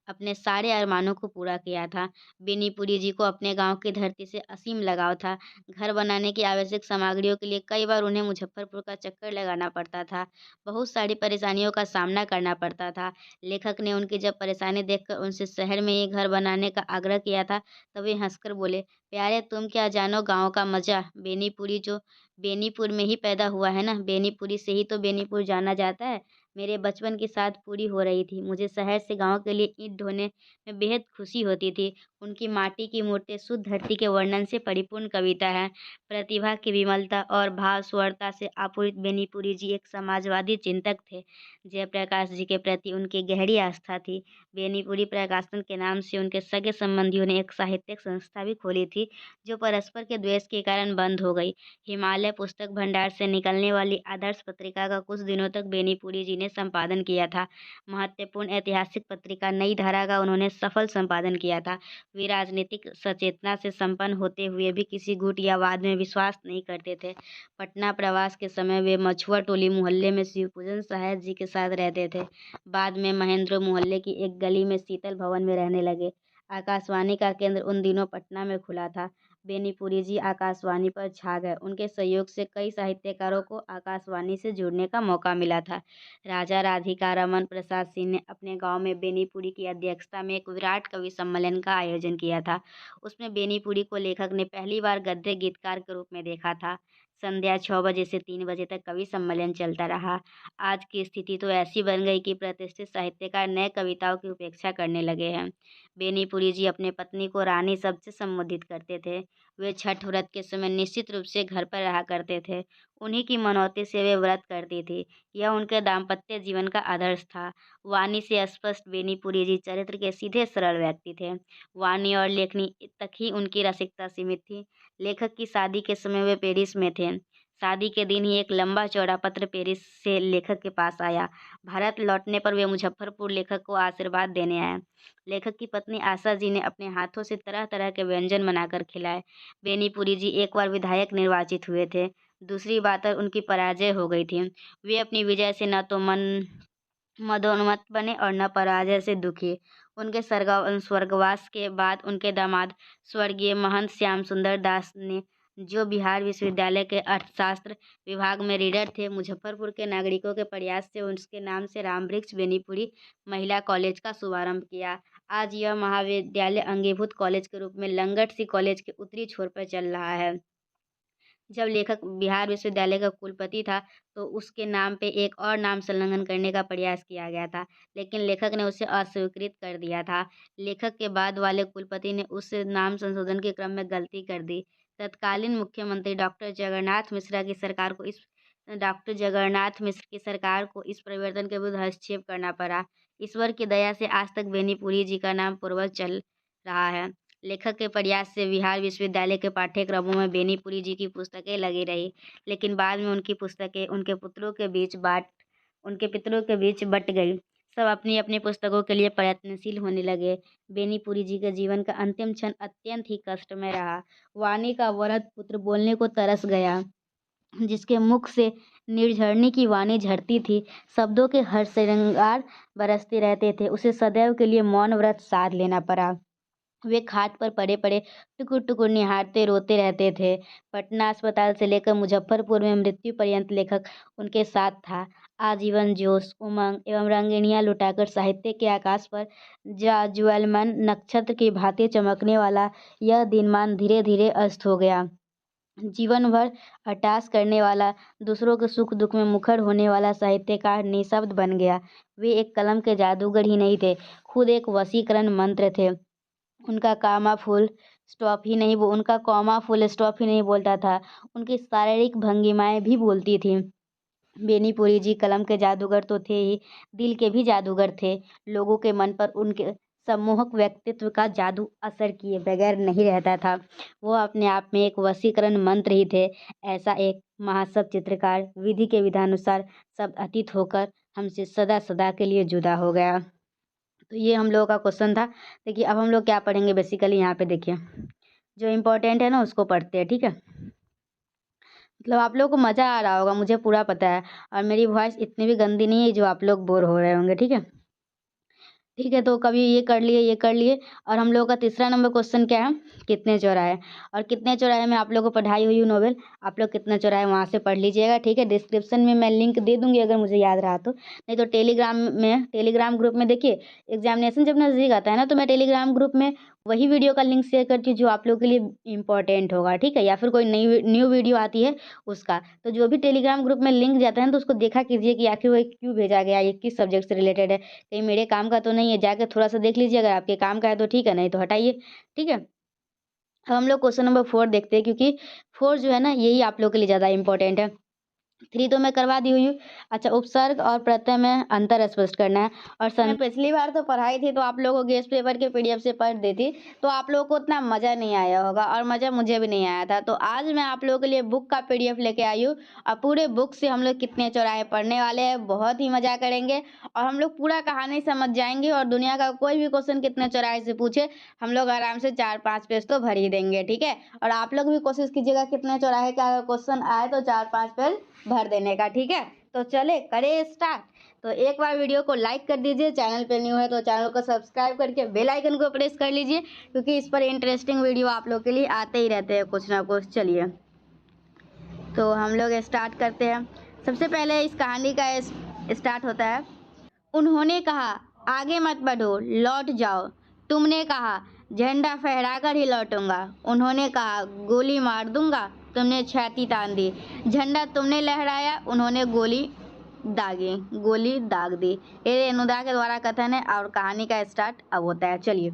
अपने सारे अरमानों को पूरा किया था। बेनीपुरी जी को अपने गांव की धरती से असीम लगाव था। घर बनाने की आवश्यक सामग्रियों के लिए कई बार उन्हें मुजफ्फरपुर का चक्कर लगाना पड़ता था। बहुत सारी परेशानियों का सामना करना पड़ता था। लेखक ने उनकी जब परेशानी देखकर उनसे शहर में ही घर बनाने का आग्रह किया था तब वे हंसकर बोले, प्यारे तुम क्या जानो गाँव का मजा। बेनीपुरी जो बेनीपुर में ही पैदा हुआ है ना, बेनीपुरी से ही तो बेनीपुर जाना जाता है। मेरे बचपन की साथ पूरी हो रही थी। मुझे शहर से गांव के लिए ईंट ढोने में बेहद खुशी होती थी। उनकी माटी की मूर्तें शुद्ध धरती के वर्णन से परिपूर्ण कविता है। प्रतिभा की विमलता और भाव स्वरता से आपूरित बेनीपुरी जी एक समाजवादी चिंतक थे। जयप्रकाश जी के प्रति उनकी गहरी आस्था थी। बेनीपुरी प्रकाशन के नाम से उनके सगे संबंधियों ने एक साहित्यिक संस्था भी खोली थी, जो परस्पर के द्वेष के कारण बंद हो गई। हिमालय पुस्तक भंडार से निकलने वाली आदर्श पत्रिका का कुछ दिनों तक बेनीपुरी जी ने संपादन किया था। महत्वपूर्ण ऐतिहासिक पत्रिका नई धारा का उन्होंने सफल संपादन किया था। वे राजनीतिक सचेतना से संपन्न होते हुए भी किसी गुट या वाद में विश्वास नहीं करते थे। पटना प्रवास के समय वे मछुआ टोली मोहल्ले में शिवपूजन सहायक जी के साथ रहते थे। बाद में महेंद्र मोहल्ले की एक गली में शीतल भवन में रहने लगे। आकाशवाणी का केंद्र उन दिनों पटना में खुला था। बेनीपुरी जी आकाशवाणी पर छा गए। उनके सहयोग से कई साहित्यकारों को आकाशवाणी से जुड़ने का मौका मिला था। राजा राधिका रमन प्रसाद सिंह ने अपने गांव में बेनीपुरी की अध्यक्षता में एक विराट कवि सम्मेलन का आयोजन किया था। उसमें बेनीपुरी को लेखक ने पहली बार गद्य गीतकार के रूप में देखा था। संध्या 6 बजे से 3 बजे तक कवि सम्मेलन चलता रहा। आज की स्थिति तो ऐसी बन गई कि प्रतिष्ठित साहित्यकार नए कविताओं की उपेक्षा करने लगे हैं। बेनीपुरी जी अपने पत्नी को रानी शब्द से संबोधित करते थे। वे छठ व्रत के समय निश्चित रूप से घर पर रहा करते थे। उन्हीं की मनौती से वे व्रत करती थी। यह उनके दाम्पत्य जीवन का आदर्श था। वाणी से स्पष्ट बेनीपुरी जी चरित्र के सीधे सरल व्यक्ति थे। वाणी और लेखनी तक ही उनकी रसिकता सीमित थी। लेखक की शादी के समय वे पेरिस में थे। शादी के दिन ही एक लंबा चौड़ा पत्र पेरिस से लेखक के पास आया। भारत लौटने पर वे मुजफ्फरपुर लेखक को आशीर्वाद देने आए। लेखक की पत्नी आशा जी ने अपने हाथों से तरह तरह के व्यंजन बनाकर खिलाए। बेनीपुरी जी एक बार विधायक निर्वाचित हुए थे। दूसरी बात पर उनकी पराजय हो गई थी। वे अपनी विजय से न तो मदोन्मत्त बने और न पराजय से दुखी। उनके स्वर्गवास के बाद उनके दामाद स्वर्गीय महंत श्याम सुंदर दास ने, जो बिहार विश्वविद्यालय के अर्थशास्त्र विभाग में रीडर थे, मुजफ्फरपुर के नागरिकों के प्रयास से उसके नाम से रामवृक्ष बेनीपुरी महिला कॉलेज का शुभारंभ किया। आज यह महाविद्यालय अंगीभूत कॉलेज के रूप में लंगट सी कॉलेज के उत्तरी छोर पर चल रहा है। जब लेखक बिहार विश्वविद्यालय का कुलपति था तो उसके नाम पे एक और नाम संलग्न करने का प्रयास किया गया था, लेकिन लेखक ने उसे अस्वीकृत कर दिया था। लेखक के बाद वाले कुलपति ने उस नाम संशोधन के क्रम में गलती कर दी। तत्कालीन मुख्यमंत्री डॉक्टर जगन्नाथ मिश्र की सरकार को इस परिवर्तन के विरुद्ध हस्तक्षेप करना पड़ा। ईश्वर की दया से आज तक बेनीपुरी जी का नाम पूर्वज चल रहा है। लेखक के प्रयास से बिहार विश्वविद्यालय के पाठ्यक्रमों में बेनीपुरी जी की पुस्तकें लगी रही, लेकिन बाद में उनकी पुस्तकें उनके पितरों के बीच बट गई। सब अपनी अपनी पुस्तकों के लिए प्रयत्नशील होने लगे। बेनीपुरी जी के जीवन का अंतिम क्षण अत्यंत ही कष्टमय रहा। वाणी का वरद पुत्र बोलने को तरस गया, जिसके मुख से निर्झरनी की वाणी झरती थी। शब्दों के हर श्रृंगार बरसते रहते थे। उसे सदैव के लिए मौन व्रत साध लेना पड़ा। वे खाट पर पड़े पड़े टुकुर टुकुर निहारते रोते रहते थे। पटना अस्पताल से लेकर मुजफ्फरपुर में मृत्यु पर्यंत लेखक उनके साथ था। आजीवन जोश, उमंग एवं रंगीनियाँ लुटाकर साहित्य के आकाश पर ज्वलमान नक्षत्र की भांति चमकने वाला यह दिनमान धीरे-धीरे अस्त हो गया। जीवन भर अट्टहास करने वाला, दूसरों के सुख-दुःख में मुखर होने वाला साहित्यकार निःशब्द बन गया। वे एक कलम के जादूगर ही नहीं थे, खुद एक वशीकरण मंत्र थे। उनका कॉमा फुल स्टॉप ही नहीं बोलता था, उनकी शारीरिक भंगिमाएँ भी बोलती थीं। बेनीपुरी जी कलम के जादूगर तो थे ही, दिल के भी जादूगर थे। लोगों के मन पर उनके सम्मोहक व्यक्तित्व का जादू असर किए बगैर नहीं रहता था। वो अपने आप में एक वशीकरण मंत्र ही थे। ऐसा एक महासत्य चित्रकार विधि के विधानुसार सब अतीत होकर हमसे सदा सदा के लिए जुदा हो गया। तो ये हम लोगों का क्वेश्चन था। देखिए अब हम लोग क्या पढ़ेंगे बेसिकली यहाँ पे देखिए, जो इम्पोर्टेंट है ना उसको पढ़ते हैं, ठीक है। मतलब आप लोगों को मज़ा आ रहा होगा, मुझे पूरा पता है, और मेरी वॉइस इतनी भी गंदी नहीं है जो आप लोग बोर हो रहे होंगे, ठीक है। ठीक है, तो कभी ये कर लिए और हम लोगों का तीसरा नंबर क्वेश्चन क्या है, कितने चौराहे। और कितने चौराहे में आप लोगों को पढ़ाई हुई नोवेल, आप लोग कितने चौराहे वहाँ से पढ़ लीजिएगा, ठीक है। डिस्क्रिप्शन में मैं लिंक दे दूँगी अगर मुझे याद रहा तो, नहीं तो टेलीग्राम ग्रुप में देखिए, एग्जामिनेशन जब नज़दीक आता है ना तो मैं टेलीग्राम ग्रुप में वही वीडियो का लिंक शेयर करती हूँ जो आप लोगों के लिए इम्पोर्टेंट होगा, ठीक है। या फिर कोई न्यू वीडियो आती है उसका, तो जो भी टेलीग्राम ग्रुप में लिंक जाता है ना तो उसको देखा कीजिए कि आखिर वो क्यों भेजा गया, ये किस सब्जेक्ट से रिलेटेड है, कहीं मेरे काम का तो नहीं है। जाके थोड़ा-सा देख लीजिए, अगर आपके काम का है तो ठीक है, नहीं तो हटाइए, ठीक है। अब हम लोग क्वेश्चन नंबर 4 देखते हैं, क्योंकि 4 जो है ना यही आप लोग के लिए ज़्यादा इम्पोर्टेंट है। 3 तो मैं करवा दी हुई हूँ। अच्छा, उपसर्ग और प्रत्यय में अंतर स्पष्ट करना है। और मैं पिछली बार तो पढ़ाई थी तो आप लोगों को गेस्ट पेपर के पीडीएफ से पढ़ दी थी, तो आप लोगों को उतना मज़ा नहीं आया होगा और मज़ा मुझे भी नहीं आया था। तो आज मैं आप लोगों के लिए बुक का पीडीएफ लेके आई हूँ और पूरे बुक से हम लोग कितने चौराहे पढ़ने वाले हैं, बहुत ही मज़ा करेंगे और हम लोग पूरा कहानी समझ जाएँगे और दुनिया का कोई भी क्वेश्चन कितने चौराहे से पूछे, हम लोग आराम से 4-5 पेज तो भर ही देंगे, ठीक है। और आप लोग भी कोशिश कीजिएगा कितने चौराहे का अगर क्वेश्चन आए तो 4-5 पेज भर देने का, ठीक है। तो चले करें स्टार्ट। तो एक बार वीडियो को लाइक कर दीजिए, चैनल पे न्यू है तो चैनल को सब्सक्राइब करके बेल आइकन को प्रेस कर लीजिए, क्योंकि इस पर इंटरेस्टिंग वीडियो आप लोग के लिए आते ही रहते हैं कुछ ना कुछ। चलिए तो हम लोग स्टार्ट करते हैं। सबसे पहले इस कहानी का स्टार्ट होता है। उन्होंने कहा, आगे मत बढ़ो, लौट जाओ। तुमने कहा, झंडा फहराकर ही लौटूंगा। उन्होंने कहा, गोली मार दूंगा। तुमने छाती तान दी। झंडा तुमने लहराया, उन्होंने गोली दाग दी। ये अनुदा के द्वारा कथन है और कहानी का स्टार्ट अब होता है। चलिए,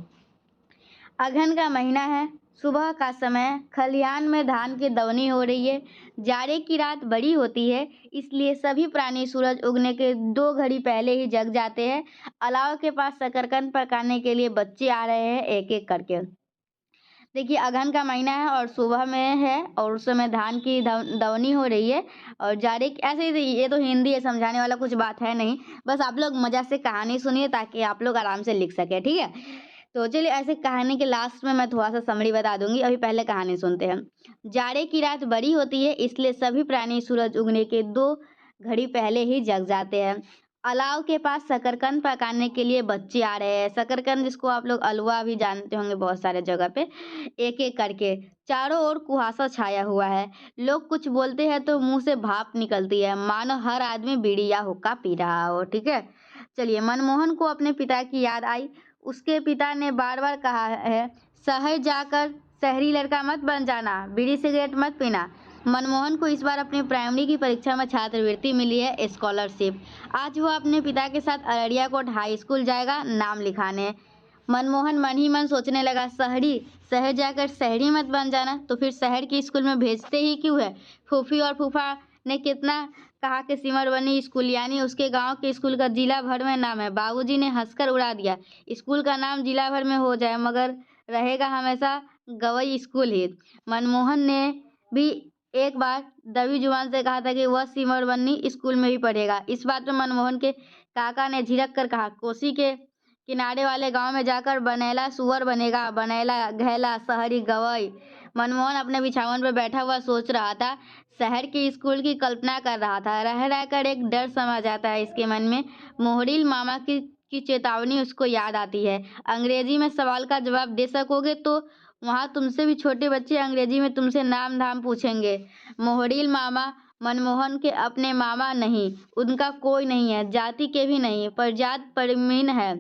अगहन का महीना है, सुबह का समय, खलिहान में धान की दवनी हो रही है। जाड़े की रात बड़ी होती है, इसलिए सभी प्राणी सूरज उगने के 2 घड़ी पहले ही जग जाते हैं। अलाव के पास शकरकंद पकाने के लिए बच्चे आ रहे हैं एक-एक करके। देखिए, अगहन का महीना है और सुबह में है और उस समय धान की दवनी हो रही है और जाड़े ऐसे ही, ये तो हिंदी है, समझाने वाला कुछ बात है नहीं। बस आप लोग मज़ा से कहानी सुनिए ताकि आप लोग आराम से लिख सकें, ठीक है। तो चलिए, ऐसे कहानी के लास्ट में मैं थोड़ा-सा समरी बता दूँगी, अभी पहले कहानी सुनते हैं। जाड़े की रात बड़ी होती है, इसलिए सभी प्राणी सूरज उगने के 2 घड़ी पहले ही जग जाते हैं। अलाव के पास शकरकंद पकाने के लिए बच्चे आ रहे हैं। शकरकंद जिसको आप लोग अलवा भी जानते होंगे बहुत सारे जगह पे। एक-एक करके चारों ओर कुहासा छाया हुआ है। लोग कुछ बोलते हैं तो मुँह से भाप निकलती है, मानो हर आदमी बीड़ी या हुक्का पी रहा हो, ठीक है। चलिए, मनमोहन को अपने पिता की याद आई। उसके पिता ने बार-बार कहा है, शहर जाकर शहरी लड़का मत बन जाना, बीड़ी सिगरेट मत पीना। मनमोहन को इस बार अपनी प्राइमरी की परीक्षा में छात्रवृत्ति मिली है, स्कॉलरशिप। आज वह अपने पिता के साथ अररिया कोट हाई स्कूल जाएगा नाम लिखाने। मनमोहन मन ही मन सोचने लगा, शहर जाकर शहरी मत बन जाना, तो फिर शहर के स्कूल में भेजते ही क्यों है। फूफी और फूफा ने कितना कहा कि सिमर बनी स्कूल, यानी उसके गांव के स्कूल का जिला भर में नाम है। बाबूजी ने हंसकर उड़ा दिया, स्कूल का नाम जिला भर में हो जाए मगर रहेगा हमेशा गवई स्कूल ही। मनमोहन ने भी एक बार दबी जुबान से कहा था कि वह सिमर बन्नी स्कूल में भी पढ़ेगा। इस बात पर मनमोहन के काका ने झिझक कर कहा, कोसी के किनारे वाले गांव में जाकर बनेला सुअर बनेगा, बनेला घैला शहरी गवई। मनमोहन अपने बिछावन पर बैठा हुआ सोच रहा था, शहर के स्कूल की कल्पना कर रहा था। रह रहकर एक डर समा जाता है इसके मन में। मोहरिल मामा की चेतावनी उसको याद आती है, अंग्रेजी में सवाल का जवाब दे सकोगे तो वहाँ तुमसे भी छोटे बच्चे अंग्रेजी में तुमसे नाम धाम पूछेंगे। मोहरिल मामा मनमोहन के अपने मामा नहीं, उनका कोई नहीं है, जाति के भी नहीं, पर जात परमीन है।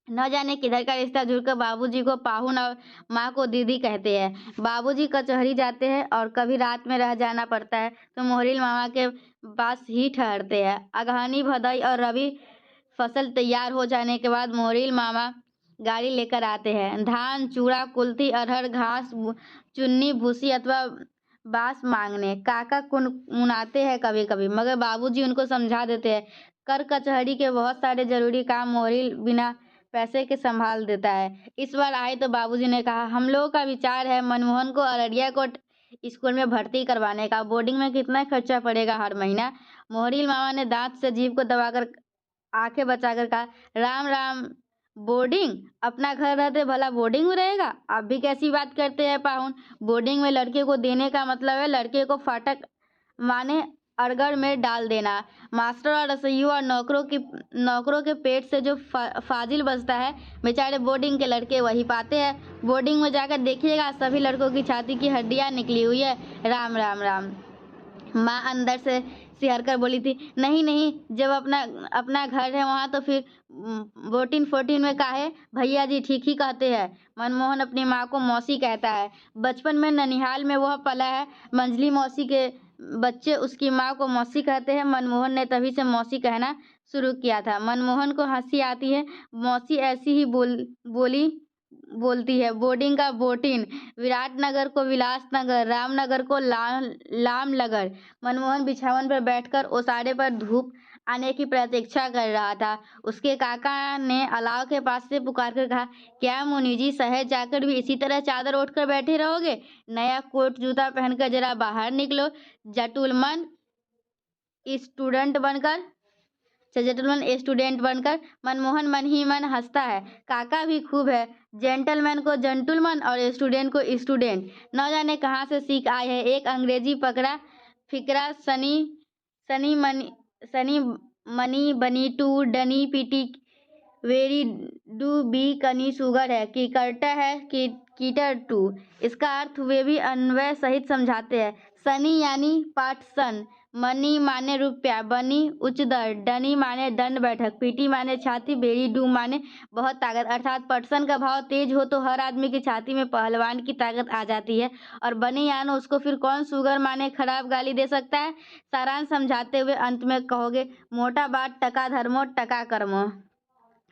न जाने किधर का रिश्ता जुड़कर बाबूजी को पाहुन और माँ को दीदी कहते हैं। बाबूजी कचहरी जाते हैं और कभी रात में रह जाना पड़ता है तो मोहरिल मामा के पास ही ठहरते हैं। अगहनी भदई और रबी फसल तैयार हो जाने के बाद मोहरिल मामा गाड़ी लेकर आते हैं। धान, चूड़ा, कुल्थी, अरहर, घास, चुन्नी, भूसी अथवा बांस मांगने। काका मुनाते हैं कभी कभी, मगर बाबूजी उनको समझा देते हैं। कर कचहरी के बहुत सारे जरूरी काम मोहरिल बिना पैसे के संभाल देता है। इस बार आए तो बाबूजी ने कहा, हम लोगों का विचार है मनमोहन को अररिया कोट स्कूल में भर्ती करवाने का। बोर्डिंग में कितना खर्चा पड़ेगा हर महीना? मोहरिल मामा ने दांत से जीभ को दबाकर आंखें बचाकर कहा, राम राम, बोर्डिंग? अपना घर रहते भला बोर्डिंग में रहेगा? आप भी कैसी बात करते हैं पाहुन? बोर्डिंग में लड़के को देने का मतलब है लड़के को फाटक माने अरगड़ में डाल देना। मास्टर और रसोइयों और नौकरों के पेट से जो फाजिल बचता है, बेचारे बोर्डिंग के लड़के वही पाते हैं। बोर्डिंग में जाकर देखिएगा, सभी लड़कों की छाती की हड्डियां निकली हुई है। राम राम राम। माँ अंदर से सिहर कर बोली थी, नहीं नहीं, जब अपना अपना घर है वहाँ तो फिर 14 में काहे? भैया जी ठीक ही कहते हैं। मनमोहन अपनी माँ को मौसी कहता है। बचपन में ननिहाल में वह पला है। मंझली मौसी के बच्चे उसकी माँ को मौसी कहते हैं। मनमोहन ने तभी से मौसी कहना शुरू किया था। मनमोहन को हंसी आती है। मौसी ऐसी ही बोलती है। बोर्डिंग का बोटिन, विराटनगर को विलासनगर, रामनगर को लामनगर। मनमोहन बिछावन पर बैठकर ओसारे पर धूप आने की प्रतीक्षा कर रहा था। उसके काका ने अलाव के पास से पुकार कर कहा, क्या मुनि जी, शहर जाकर भी इसी तरह चादर ओढ़कर बैठे रहोगे? नया कोट जूता पहनकर जरा बाहर निकलो। जटुलमन स्टूडेंट बनकर। मनमोहन मन ही मन हंसता है। काका भी खूब है, जेंटलमैन को जंटुलमन और स्टूडेंट को स्टूडेंट। न जाने कहाँ से सीख आए हैं। एक अंग्रेजी फिकरा सनी मनी बनी टू डनी पीटी वेरी डू बी कनी सुगर है कि करटा है कि कीटर टू। इसका अर्थ वे भी अन्वय सहित समझाते हैं। सनी यानी पाठसन, मनी माने रुपया, बनी उच्च दर, डनी माने दंड बैठक, पीटी माने छाती, बेरी डू माने बहुत ताकत। अर्थात पटसन का भाव तेज हो तो हर आदमी की छाती में पहलवान की ताकत आ जाती है, और बनी यानो उसको फिर कौन सुगर माने खराब गाली दे सकता है। सारांश समझाते हुए अंत में कहोगे, मोटा बात टका धर्मो टका कर्मो।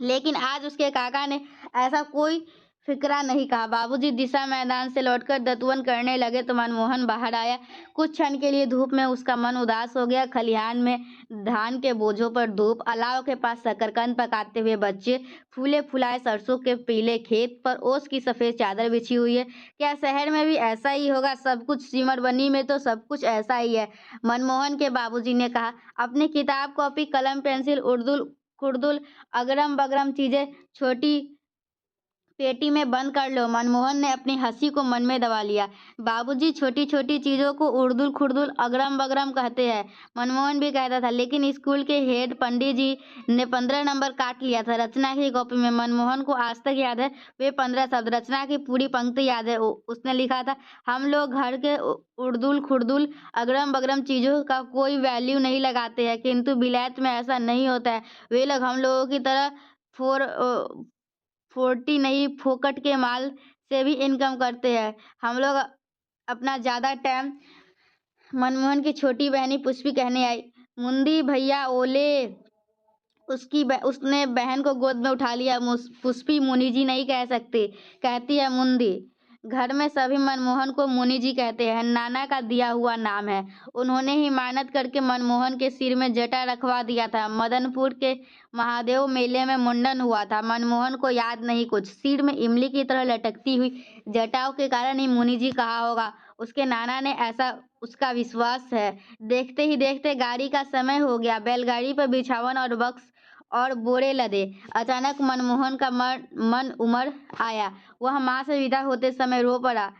लेकिन आज उसके काका ने ऐसा कोई फिक्रा नहीं कहा। बाबूजी दिशा मैदान से लौटकर दतुवन करने लगे तो मनमोहन बाहर आया। कुछ क्षण के लिए धूप में उसका मन उदास हो गया। खलिहान में धान के बोझों पर धूप, अलाव के पास शकरकंद पकाते हुए बच्चे, फूले फुलाए सरसों के पीले खेत पर ओस की सफेद चादर बिछी हुई है। क्या शहर में भी ऐसा ही होगा? सब कुछ सिमरबनी में तो सब कुछ ऐसा ही है। मनमोहन के बाबूजी ने कहा, अपनी किताब कॉपी कलम पेंसिल उर्दू खुर्दुल अगरम बगरम चीजें छोटी पेटी में बंद कर लो। मनमोहन ने अपनी हंसी को मन में दबा लिया। बाबूजी छोटी छोटी चीजों को उर्दुल खुर्दुल अगरम बगरम कहते हैं। मनमोहन भी कहता था, लेकिन स्कूल के हेड पंडित जी ने 15 नंबर काट लिया था रचना की कॉपी में। मनमोहन को आज तक याद है वे 15 शब्द। रचना की पूरी पंक्ति याद है। उसने लिखा था, हम लोग घर के उर्दुल खुर्दुल अगरम बगरम चीजों का कोई वैल्यू नहीं लगाते हैं, किंतु विलायत में ऐसा नहीं होता है। वे लोग हम लोगों की तरह 40 नहीं, फोकट के माल से भी इनकम करते हैं। हम लोग अपना ज़्यादा टाइम। मनमोहन की छोटी बहनी पुष्पी कहने आई, मुंदी भैया ओले। उसने बहन को गोद में उठा लिया। पुष्पी मुनि जी नहीं कह सकती, कहती है मुंदी। घर में सभी मनमोहन को मुनि जी कहते हैं। नाना का दिया हुआ नाम है। उन्होंने ही मानत करके मनमोहन के सिर में जटा रखवा दिया था। मदनपुर के महादेव मेले में मुंडन हुआ था। मनमोहन को याद नहीं कुछ। सिर में इमली की तरह लटकती हुई जटाओं के कारण ही मुनि जी कहा होगा उसके नाना ने, ऐसा उसका विश्वास है। देखते ही देखते गाड़ी का समय हो गया। बैलगाड़ी पर बिछावन और बक्स और बोरे लदे। अचानक मनमोहन का मन उमड़ आया। वह माँ से विदा होते समय रो पड़ा।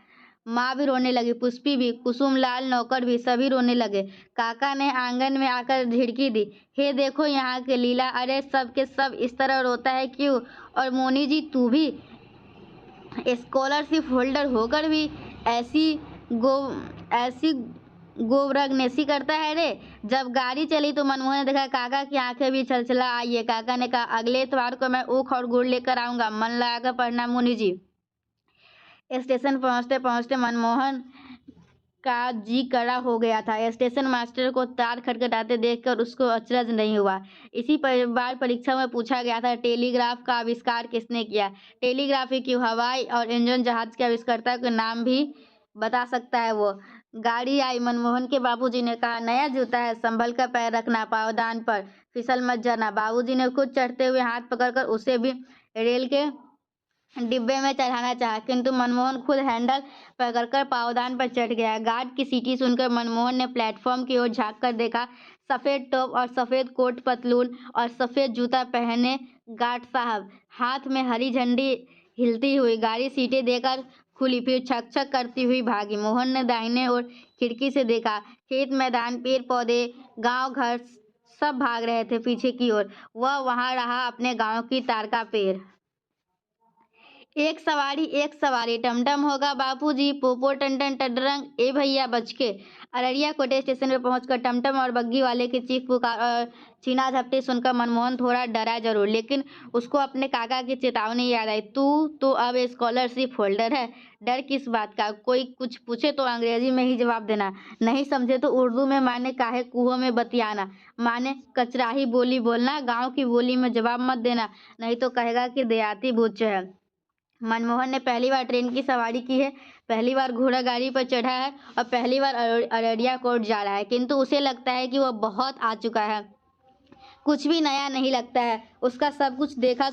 माँ भी रोने लगी, पुष्पी भी, कुसुमलाल नौकर भी, सभी रोने लगे। काका ने आंगन में आकर झिड़की दी, हे देखो यहाँ के लीला, अरे सब के सब इस तरह रोता है क्यों? और मोनी जी तू भी? स्कॉलरशिप होल्डर होकर भी ऐसी गो ऐसी गोबरगनेसी करता है रे। जब गाड़ी चली तो मनमोहन ने देखा काका की आंखें भी छलछला आई है। काका ने कहा, अगले इतवार को मैं ऊख और गुड़ लेकर आऊंगा, मन लगाकर पढ़ना मुनि जी। स्टेशन पहुंचते पहुंचते मनमोहन का जी कड़ा हो गया था। स्टेशन मास्टर को तार खटखटाते देखकर उसको अचरज नहीं हुआ। इसी बार परीक्षा में पूछा गया था, टेलीग्राफ का आविष्कार किसने किया? टेलीग्राफ ही क्यों, हवाई और इंजन जहाज के आविष्कर्ता के नाम भी बता सकता है वो। गाड़ी आई। मनमोहन के बाबूजी ने कहा, नया जूता है, संभल कर पैर रखना, पावदान पर फिसल मत जाना। बाबूजी ने खुद चढ़ते हुए हाथ पकड़कर उसे भी रेल के डिब्बे में चढ़ाना चाहा, किंतु मनमोहन खुद हैंडल पकड़कर पावदान पर चढ़ गया। गार्ड की सीटी सुनकर मनमोहन ने प्लेटफॉर्म की ओर झांक कर देखा। सफेद टॉप और सफेद कोट पतलून और सफेद जूता पहने गार्ड साहब, हाथ में हरी झंडी हिलती हुई। गाड़ी सीटें देकर खुली, फिर छक छक करती हुई भागी। मोहन ने दाहिने ओर खिड़की से देखा, खेत मैदान, पेड़ पौधे, गांव घर सब भाग रहे थे पीछे की ओर। वह वहां रहा, अपने गांव की तार का पेड़। एक सवारी, टमटम होगा बापूजी, पोपो टन टडरंग, ए भैया बच के। अररिया कोटे स्टेशन पर पहुंचकर टमटम और बग्गी वाले की चीख पुकार और छीना झपटी सुनकर मनमोहन थोड़ा डरा जरूर, लेकिन उसको अपने काका की चेतावनी याद आई, तू तो अब स्कॉलरशिप होल्डर है, डर किस बात का? कोई कुछ पूछे तो अंग्रेजी में ही जवाब देना, नहीं समझे तो उर्दू में, माने काहे कुओं में बतियाना, माने कचराही बोली बोलना, गाँव की बोली में जवाब मत देना, नहीं तो कहेगा कि देहाती भूत है। मनमोहन ने पहली बार ट्रेन की सवारी की है, पहली बार घोड़ा गाड़ी पर चढ़ा है और पहली बार अररिया कोर्ट जा रहा है, किंतु उसे लगता है कि वह बहुत आ चुका है। कुछ भी नया नहीं लगता है, उसका सब कुछ देखा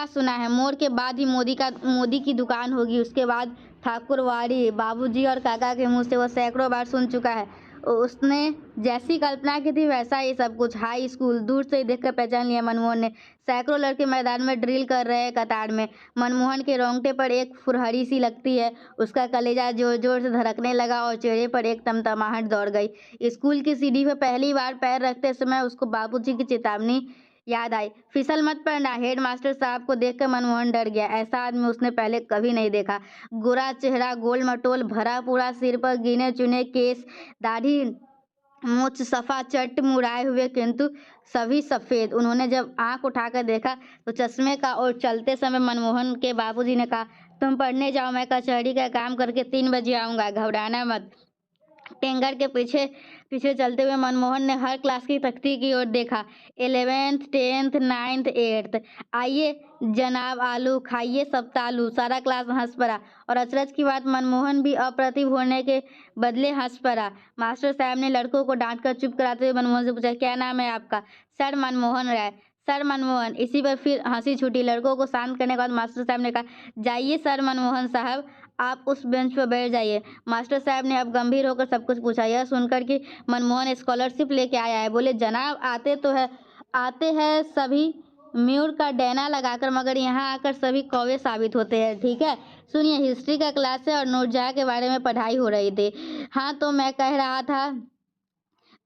सुना है। मोड़ के बाद ही मोदी की दुकान होगी, उसके बाद ठाकुरवाड़ी। बाबूजी और काका के मुंह से वह सैकड़ों बार सुन चुका है। उसने जैसी कल्पना की थी वैसा ही सब कुछ। हाई स्कूल दूर से ही देखकर पहचान लिया मनमोहन ने। सैकड़ों लड़के मैदान में ड्रिल कर रहे हैं कतार में। मनमोहन के रोंगटे पर एक फुरहरी सी लगती है, उसका कलेजा जोर जोर से धड़कने लगा और चेहरे पर एक तमतमाहट दौड़ गई। स्कूल की सीढ़ी पर पहली बार पैर रखते समय उसको बाबूजी की चेतावनी याद आई, फिसल मत पड़ना। हेड मास्टर साहब को देखकर मनमोहन डर गया। ऐसा आदमी उसने पहले कभी नहीं देखा। गोरा चेहरा, गोल मटोल, भरा पूरा सिर पर गिने चुने केस, दाढ़ी मूछ सफा चट मुड़ाए हुए, किंतु सभी सफेद। उन्होंने जब आंख उठाकर देखा तो चश्मे का, और चलते समय मनमोहन के बाबूजी ने कहा, तुम पढ़ने जाओ, मैं कचहरी का काम करके 3 बजे आऊँगा, घबराना मत। टेंगर के पीछे पीछे चलते हुए मनमोहन ने हर क्लास की तख्ती की ओर देखा। 11th 10th 9th 8th। आइए जनाब आलू, खाइए सब तालू। सारा क्लास हंस पड़ा और अचरज की बात, मनमोहन भी अप्रतिभ होने के बदले हंस पड़ा। मास्टर साहब ने लड़कों को डांट कर चुप कराते हुए मनमोहन से पूछा, क्या नाम है आपका? सर मनमोहन राय। सर मनमोहन। इसी पर फिर हंसी छूटी। लड़कों को शांत करने के बाद मास्टर साहब ने कहा, जाइए सर मनमोहन साहब, आप उस बेंच पर बैठ जाइए। मास्टर साहब ने अब गंभीर होकर सब कुछ पूछा। यह सुनकर कि मनमोहन स्कॉलरशिप लेके आया है, बोले, जनाब आते हैं सभी म्यूर का डैना लगाकर, मगर यहाँ आकर सभी कौवे साबित होते हैं। ठीक है, सुनिए, हिस्ट्री का क्लास है और नूरजहाँ के बारे में पढ़ाई हो रही थी। हाँ, तो मैं कह रहा था,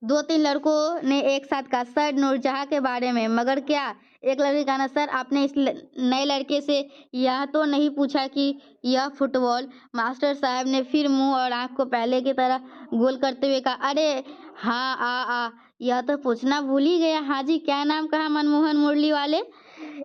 2-3 लड़कों ने एक साथ कहा, सर नूरजहाँ के बारे में, मगर क्या? एक लड़के का ना, सर आपने इस नए लड़के से यह तो नहीं पूछा कि यह फुटबॉल? मास्टर साहब ने फिर मुंह और आंख को पहले की तरह गोल करते हुए कहा, अरे हाँ, आ यह तो पूछना भूल ही गया। हाँ जी, क्या नाम कहा? मनमोहन मुरली वाले।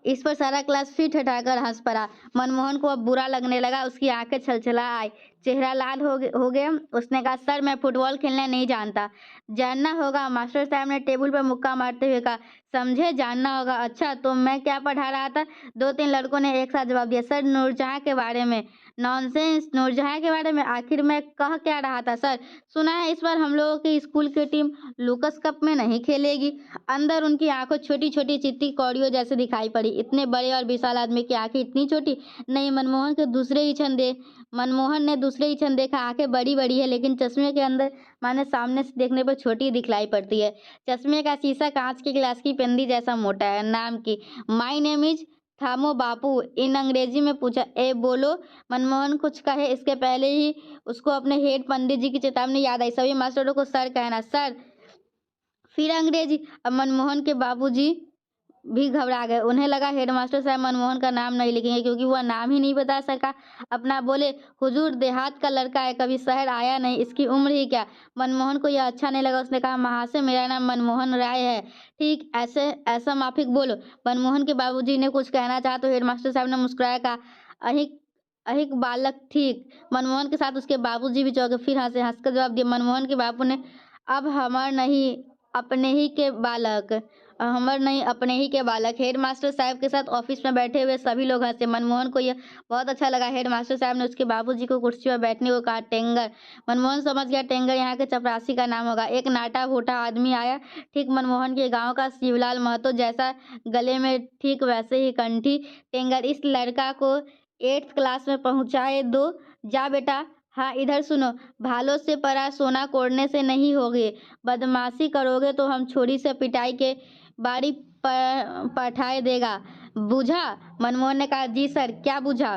इस पर सारा क्लास फिर ठठाकर हंस पड़ा। मनमोहन को अब बुरा लगने लगा, उसकी आंखें छलछला आई, चेहरा लाल हो गया। उसने कहा, सर मैं फुटबॉल खेलना नहीं जानता। जानना होगा। मास्टर साहब ने टेबल पर मुक्का मारते हुए कहा, समझे, जानना होगा। अच्छा, तो मैं क्या पढ़ा रहा था? 2-3 लड़कों ने एक साथ जवाब दिया, सर नूरजहाँ के बारे में। नॉनसेंस, नूरजहाँ के बारे में? आखिर मैं कह क्या रहा था सर? सुना है इस बार हम लोगों की स्कूल की टीम लूकस कप में नहीं खेलेगी। अंदर उनकी आंखों छोटी छोटी चित्ती कौड़ियों जैसे दिखाई पड़ी। इतने बड़े और विशाल आदमी की आंखें इतनी छोटी? नहीं। मनमोहन ने दूसरे ही क्षण देखा, आंखें बड़ी बड़ी है, लेकिन चश्मे के अंदर माने सामने से देखने पर छोटी दिखलाई पड़ती है। चश्मे का शीशा कांच के गिलास की पेंदी जैसा मोटा है। नाम की, माई नेम इज थामो बापू, इन अंग्रेजी में पूछा। ए बोलो। मनमोहन कुछ कहे इसके पहले ही उसको अपने हेड पंडित जी की चेतावनी याद आई, सभी मास्टरों को सर कहना। सर, फिर अंग्रेजी। अब मनमोहन के बाबूजी भी घबरा गए। उन्हें लगा हेडमास्टर साहब मनमोहन का नाम नहीं लिखेंगे, क्योंकि वह नाम ही नहीं बता सका अपना। बोले, हुजूर देहात का लड़का है, कभी शहर आया नहीं, इसकी उम्र ही क्या। मनमोहन को यह अच्छा नहीं लगा। उसने कहा, महाशय मेरा नाम मनमोहन राय है। ठीक ऐसे ऐसा माफिक बोलो। मनमोहन के बाबूजी ने कुछ कहना चाहा तो हेडमास्टर साहब ने मुस्कुराया, कहा, अहिक अहिक बालक ठीक। मनमोहन के साथ उसके बाबूजी भी चौंके, फिर हंसकर जवाब दिया। मनमोहन के बापू ने, अब हमर नहीं अपने ही के बालक, हमर नहीं अपने ही के बालक। हेडमास्टर साहब के साथ ऑफिस में बैठे हुए सभी लोग हंसे। मनमोहन को यह बहुत अच्छा लगा। हेडमास्टर साहब ने उसके बाबूजी को कुर्सी पर बैठने को कहा। टेंगर। मनमोहन समझ गया टेंगर यहाँ के चपरासी का नाम होगा। एक नाटा भूटा आदमी आया, ठीक मनमोहन के गांव का शिवलाल महतो जैसा, गले में ठीक वैसे ही कंठी। टेंगर, इस लड़का को 8th क्लास में पहुंचाए दो। जा बेटा। हाँ, इधर सुनो, भालों से परा सोना कोड़ने से नहीं होगे। बदमाशी करोगे तो हम छोरी से पिटाई के बारी पठाए देगा, बूझा। मनमोहन ने कहा, जी सर। क्या बूझा?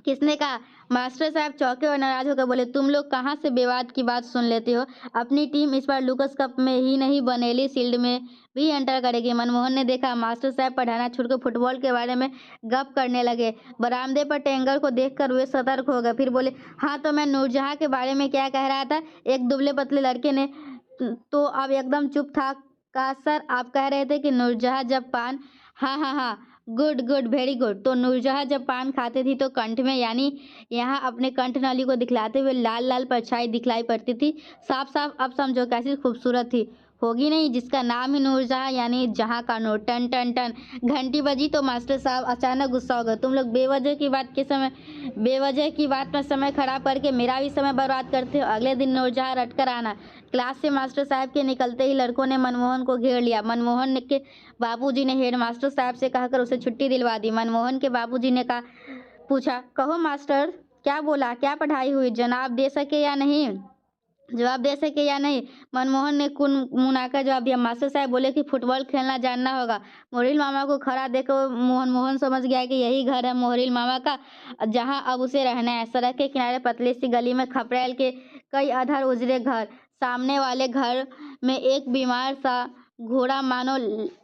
किसने कहा? मास्टर साहब चौंके और नाराज होकर बोले, तुम लोग कहाँ से विवाद की बात सुन लेते हो। अपनी टीम इस बार लुकस कप में ही नहीं, बनेली शील्ड में भी एंटर करेगी। मनमोहन ने देखा मास्टर साहब पढ़ाना छोड़कर फुटबॉल के बारे में गप करने लगे। बरामदे पर टेंगर को देखकर वे सतर्क हो गए। फिर बोले, हाँ तो मैं नूरजहां के बारे में क्या कह रहा था। एक दुबले पतले लड़के ने तो अब एकदम चुप था। कहा, सर आप कह रहे थे कि नूरजहां जब पान, हाँ हाँ हाँ, गुड गुड, वेरी गुड। तो नूरजहां जब पान खाते थी तो कंठ में, यानी यहाँ अपने कंठ नाली को दिखलाते हुए लाल लाल परछाई दिखलाई पड़ती थी। साफ साफ अब समझो कैसी खूबसूरत थी। होगी नहीं, जिसका नाम ही नूरजहां, यानी जहां का नूर। टन टन टन घंटी बजी तो मास्टर साहब अचानक गुस्सा हो गए। तुम लोग बेवजह की बात में समय खराब करके मेरा भी समय बर्बाद करते हो। अगले दिन नूरजहां रटकर आना। क्लास से मास्टर साहब के निकलते ही लड़कों ने मनमोहन को घेर लिया। मनमोहन के बाबूजी ने हेडमास्टर साहब से कहकर उसे छुट्टी दिलवा दी। मनमोहन के बाबूजी ने पूछा, कहो मास्टर, क्या बोला, क्या पढ़ाई हुई, जवाब दे सके या नहीं। मनमोहन ने कुन मुनाकर जवाब दिया। मास्टर साहब बोले कि फुटबॉल खेलना जानना होगा। मोहरिल मामा को खड़ा देखकर मोहन समझ गया कि यही घर है मोहरिल मामा का, जहां अब उसे रहना है। सड़क के किनारे पतली सी गली में खपरेल के कई अधर उजरे घर। सामने वाले घर में एक बीमार सा घोड़ा मानो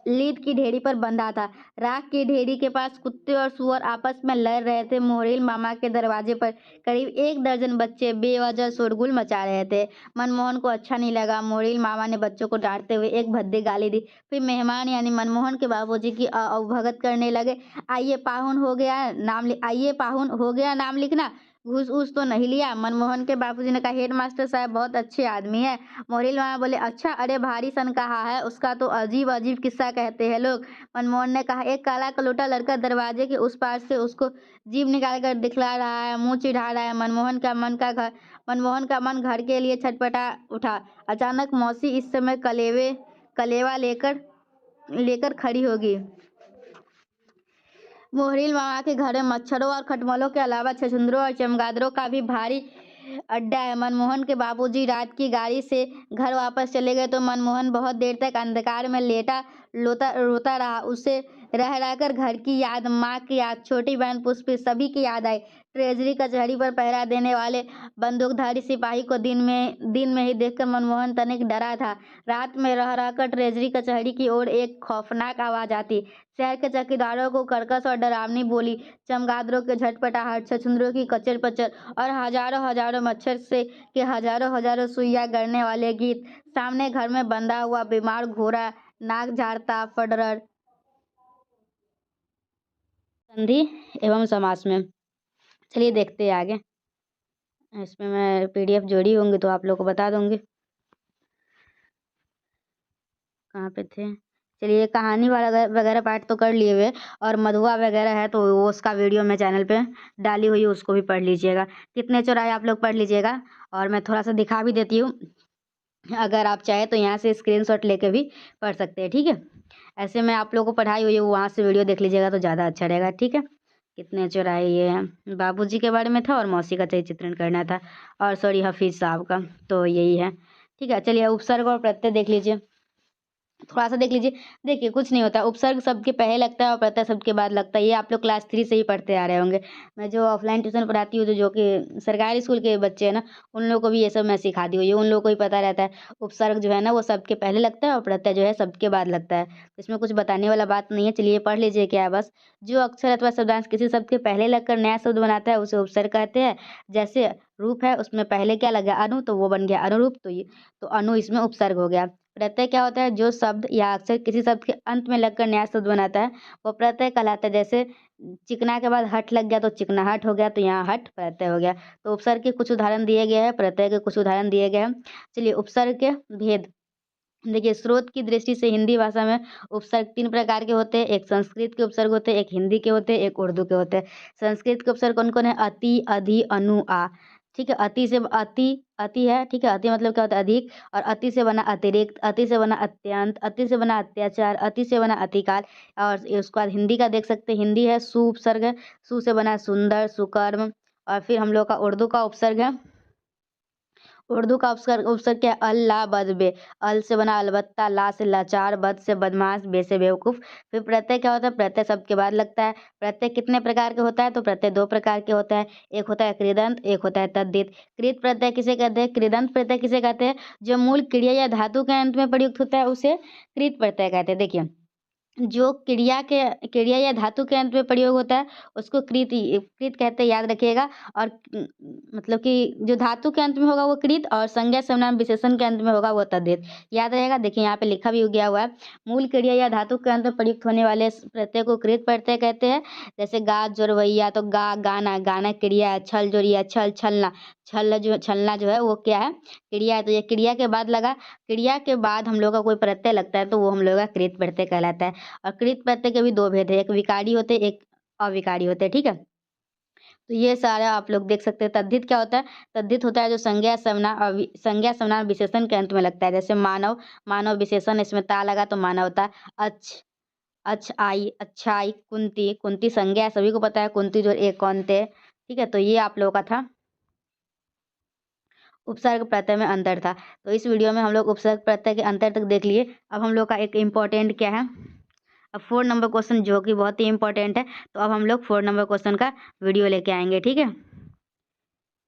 लीद की ढेरी पर बंधा था। राख की ढेरी के पास कुत्ते और सुअर आपस में लड़ रहे थे। मोहरिल मामा के दरवाजे पर करीब 1 दर्जन बच्चे बेवजह शोरगुल मचा रहे थे। मनमोहन को अच्छा नहीं लगा। मोहरिल मामा ने बच्चों को डांटते हुए एक भद्दी गाली दी। फिर मेहमान यानी मनमोहन के बाबूजी की अवभगत करने लगे। आइए पाहुन हो गया नाम लिखना। घूस ऊस तो नहीं लिया। मनमोहन के बाबूजी ने कहा, हेडमास्टर साहब बहुत अच्छे आदमी है। मोहरिल मामा बोले, अच्छा, अरे भारी सन कहा है उसका, तो अजीब अजीब किस्सा कहते हैं लोग। मनमोहन ने कहा, एक काला कलूटा लड़का दरवाजे के उस पार से उसको जीभ निकाल कर दिखला रहा है, मुंह चिढ़ा रहा है। मनमोहन का मन घर के लिए छटपटा उठा। अचानक मौसी इस समय कलेवा लेकर खड़ी होगी। मोहरिल मामा के घर में मच्छरों और खटमलों के अलावा छछूंदरों और चमगादड़ों का भी भारी अड्डा है। मनमोहन के बाबूजी रात की गाड़ी से घर वापस चले गए तो मनमोहन बहुत देर तक अंधकार में रोता रहा। उसे रह रहकर घर की याद, माँ की याद, छोटी बहन पुष्पी, सभी की याद आई। ट्रेजरी कचहरी पर पहरा देने वाले बंदूकधारी सिपाही को दिन में ही देखकर मनमोहन तनिक डरा था। रात में रह रहकर ट्रेजरी कचहरी की ओर एक खौफनाक आवाज आती। शहर के चौकीदारों को कर्कश और डरावनी बोली, चमगादड़ों के झटपटाहट, छछूंदरों की कचर पचर और हजारों मच्छर से के हजारों सुइयां गड़ने वाले गीत। सामने घर में बंधा हुआ बीमार घोड़ा नाक झाड़ता फडरर। संधि एवं समास में। चलिए देखते हैं आगे। इसमें मैं PDF जोड़ी होंगी तो आप लोग को बता दूंगी। कहाँ पे थे? चलिए, कहानी वाला वगैरह पार्ट तो कर लिए हुए, और मधुआ वगैरह है तो वो उसका वीडियो मैं चैनल पे डाली हुई है, उसको भी पढ़ लीजिएगा। कितने चौराहे आप लोग पढ़ लीजिएगा। और मैं थोड़ा सा दिखा भी देती हूँ, अगर आप चाहे तो यहाँ से स्क्रीनशॉट लेके भी पढ़ सकते हैं, ठीक है। ऐसे में आप लोगों को पढ़ाई हुई है, वहाँ से वीडियो देख लीजिएगा तो ज़्यादा अच्छा रहेगा, ठीक है। कितने चौराहे ये हैं, बाबूजी के बारे में था और मौसी का चरित्र चित्रण करना था, और सॉरी हफीज साहब का, तो यही है, ठीक है। चलिए उपसर्ग और प्रत्यय देख लीजिए। थोड़ा सा देख लीजिए। देखिए कुछ नहीं होता, उपसर्ग सबके पहले लगता है और प्रत्यय सबके बाद लगता है। ये आप लोग क्लास 3 से ही पढ़ते आ रहे होंगे। मैं जो ऑफलाइन ट्यूशन पढ़ाती हूँ, तो जो कि सरकारी स्कूल के बच्चे हैं ना, उन लोगों को भी ये सब मैं सिखाती हूँ। ये उन लोगों को ही पता रहता है। उपसर्ग जो है ना, वो सबके पहले लगता है और प्रत्यय जो है सबके बाद लगता है। तो इसमें कुछ बताने वाला बात नहीं है। चलिए पढ़ लीजिए क्या है बस। जो अक्षर अथवा शब्दांश किसी शब्द के पहले लगकर नया शब्द बनाता है, उसे उपसर्ग कहते हैं। जैसे रूप है, उसमें पहले क्या लगा? अनु, तो वो बन गया अनुरूप। तो अनु इसमें उपसर्ग हो गया। प्रत्यय क्या होता है? जो शब्द या अक्षर किसी शब्द के अंत में लगकर नया शब्द बनाता है, वो प्रत्यय कहलाता है। जैसे चिकना के बाद हट लग गया तो चिकनाहट हो गया, तो यहाँ हट प्रत्यय हो गया। तो उपसर्ग के कुछ उदाहरण दिए गए हैं, प्रत्यय के कुछ उदाहरण दिए गए हैं। चलिए उपसर्ग के भेद। देखिए, स्रोत की दृष्टि से हिंदी भाषा में उपसर्ग 3 प्रकार के होते हैं। एक संस्कृत के उपसर्ग होते हैं, एक हिंदी के होते हैं, एक उर्दू के होते हैं। संस्कृत के उपसर्ग कौन-कौन है? अति, अधि, अनु, आ। ठीक है, अति से अति, अति है, ठीक है, अति मतलब क्या होता है? अधिक। और अति से बना अतिरिक्त, अति से बना अत्यंत, अति से बना अत्याचार, अति से बना अतिकाल। और उसके बाद हिंदी का देख सकते हैं, हिंदी है सु उपसर्ग है, सु से बना सुंदर, सुकर्म। और फिर हम लोग का उर्दू का उपसर्ग है। उर्दू का उपसर्ग उपसर्ग क्या है? अल, ला, बद, बे। अल से बना अलबत्ता, ला से लाचार, बद से बदमाश, बे से बेवकूफ। फिर प्रत्यय क्या होता है? प्रत्यय सबके बाद लगता है। प्रत्यय कितने प्रकार के होता है? तो प्रत्यय 2 प्रकार के होता है। एक होता है कृदंत, एक होता है तद्धित। कृत प्रत्यय किसे कहते हैं? कृदंत प्रत्यय किसे कहते हैं? जो मूल क्रिया या धातु के अंत में प्रयुक्त होता है, उसे कृत प्रत्यय कहते हैं। देखिए, जो क्रिया या धातु के अंत में प्रयोग होता है, उसको कृत कहते हैं, याद रखिएगा। और मतलब कि जो धातु के अंत में होगा वो कृत, और संज्ञा सर्वनाम विशेषण के अंत में होगा वो तद्धित। याद रहेगा। देखिए यहाँ पे लिखा भी गया हुआ है। मूल क्रिया या धातु के अंत में प्रयुक्त होने वाले प्रत्यय को कृत प्रत्यय कहते हैं। जैसे गा, जोरवैया, तो गा गाना, गाना क्रिया है। छल जोरिया, छल छलना, छलना जो है वो क्या है? क्रिया है। तो ये क्रिया के बाद लगा। क्रिया के बाद हम लोग का कोई प्रत्यय लगता है, तो वो हम लोग का कृत प्रत्यय कहलाता है। और कृत प्रत्यय के भी 2 भेद है, एक विकारी होते हैं, एक अविकारी होते हैं, ठीक है। तो ये सारा आप लोग देख सकते हैं। तद्धित क्या होता है? तद्धित होता है जो संज्ञा सर्वनाम विशेषण के अंत में लगता है। जैसे मानव, मानव विशेषण, इसमें ता लगा तो मानवता। आई, अच्छाई। कुंती, कुंती संज्ञा है, सभी को पता है। कुंती जो एक कौनते, ठीक है। तो ये आप लोगों का था, उपसर्ग प्रत्यय में अंतर था। तो इस वीडियो में हम लोग उपसर्ग प्रत्यय के अंतर तक देख लिए। अब हम लोग का एक इम्पोर्टेंट क्या है? अब 4 नंबर क्वेश्चन, जो कि बहुत ही इंपॉर्टेंट है। तो अब हम लोग 4 नंबर क्वेश्चन का वीडियो लेके आएंगे, ठीक है।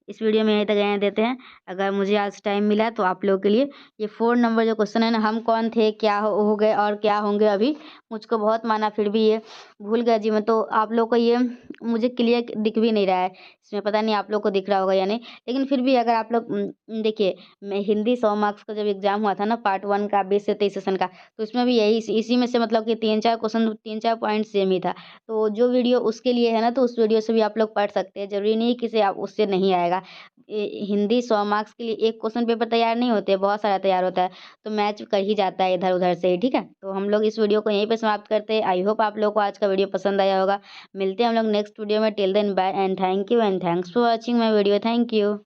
इस वीडियो में यहीं तक रहने देते हैं। अगर मुझे आज टाइम मिला तो आप लोगों के लिए ये 4 नंबर जो क्वेश्चन है ना, हम कौन थे, क्या हो गए और क्या होंगे अभी, मुझको बहुत माना फिर भी ये भूल गया जी मैं। तो आप लोग को ये मुझे क्लियर दिख भी नहीं रहा है इसमें, पता नहीं आप लोग को दिख रहा होगा या नहीं। लेकिन फिर भी अगर आप लोग देखिए, मैं हिंदी 100 मार्क्स का जब एग्जाम हुआ था ना, पार्ट 1 का 20 से 23 सेशन का, तो इसमें भी यही इसी में से मतलब कि 3-4 क्वेश्चन, 3-4 पॉइंट सेम ही था। तो जो वीडियो उसके लिए है ना, तो उस वीडियो से भी आप लोग पढ़ सकते हैं। जरूरी नहीं कि से आप उससे नहीं आएगा। हिंदी 100 मार्क्स के लिए एक क्वेश्चन पेपर तैयार नहीं होते, बहुत सारा तैयार होता है। तो मैच कर ही जाता है इधर उधर से ही, ठीक है। तो हम लोग इस वीडियो को यहीं पे समाप्त करते हैं। आई होप आप लोग को आज का वीडियो पसंद आया होगा। मिलते हैं हम लोग नेक्स्ट वीडियो में। Till then bye and thank you, and thanks for watching my video. Thank you.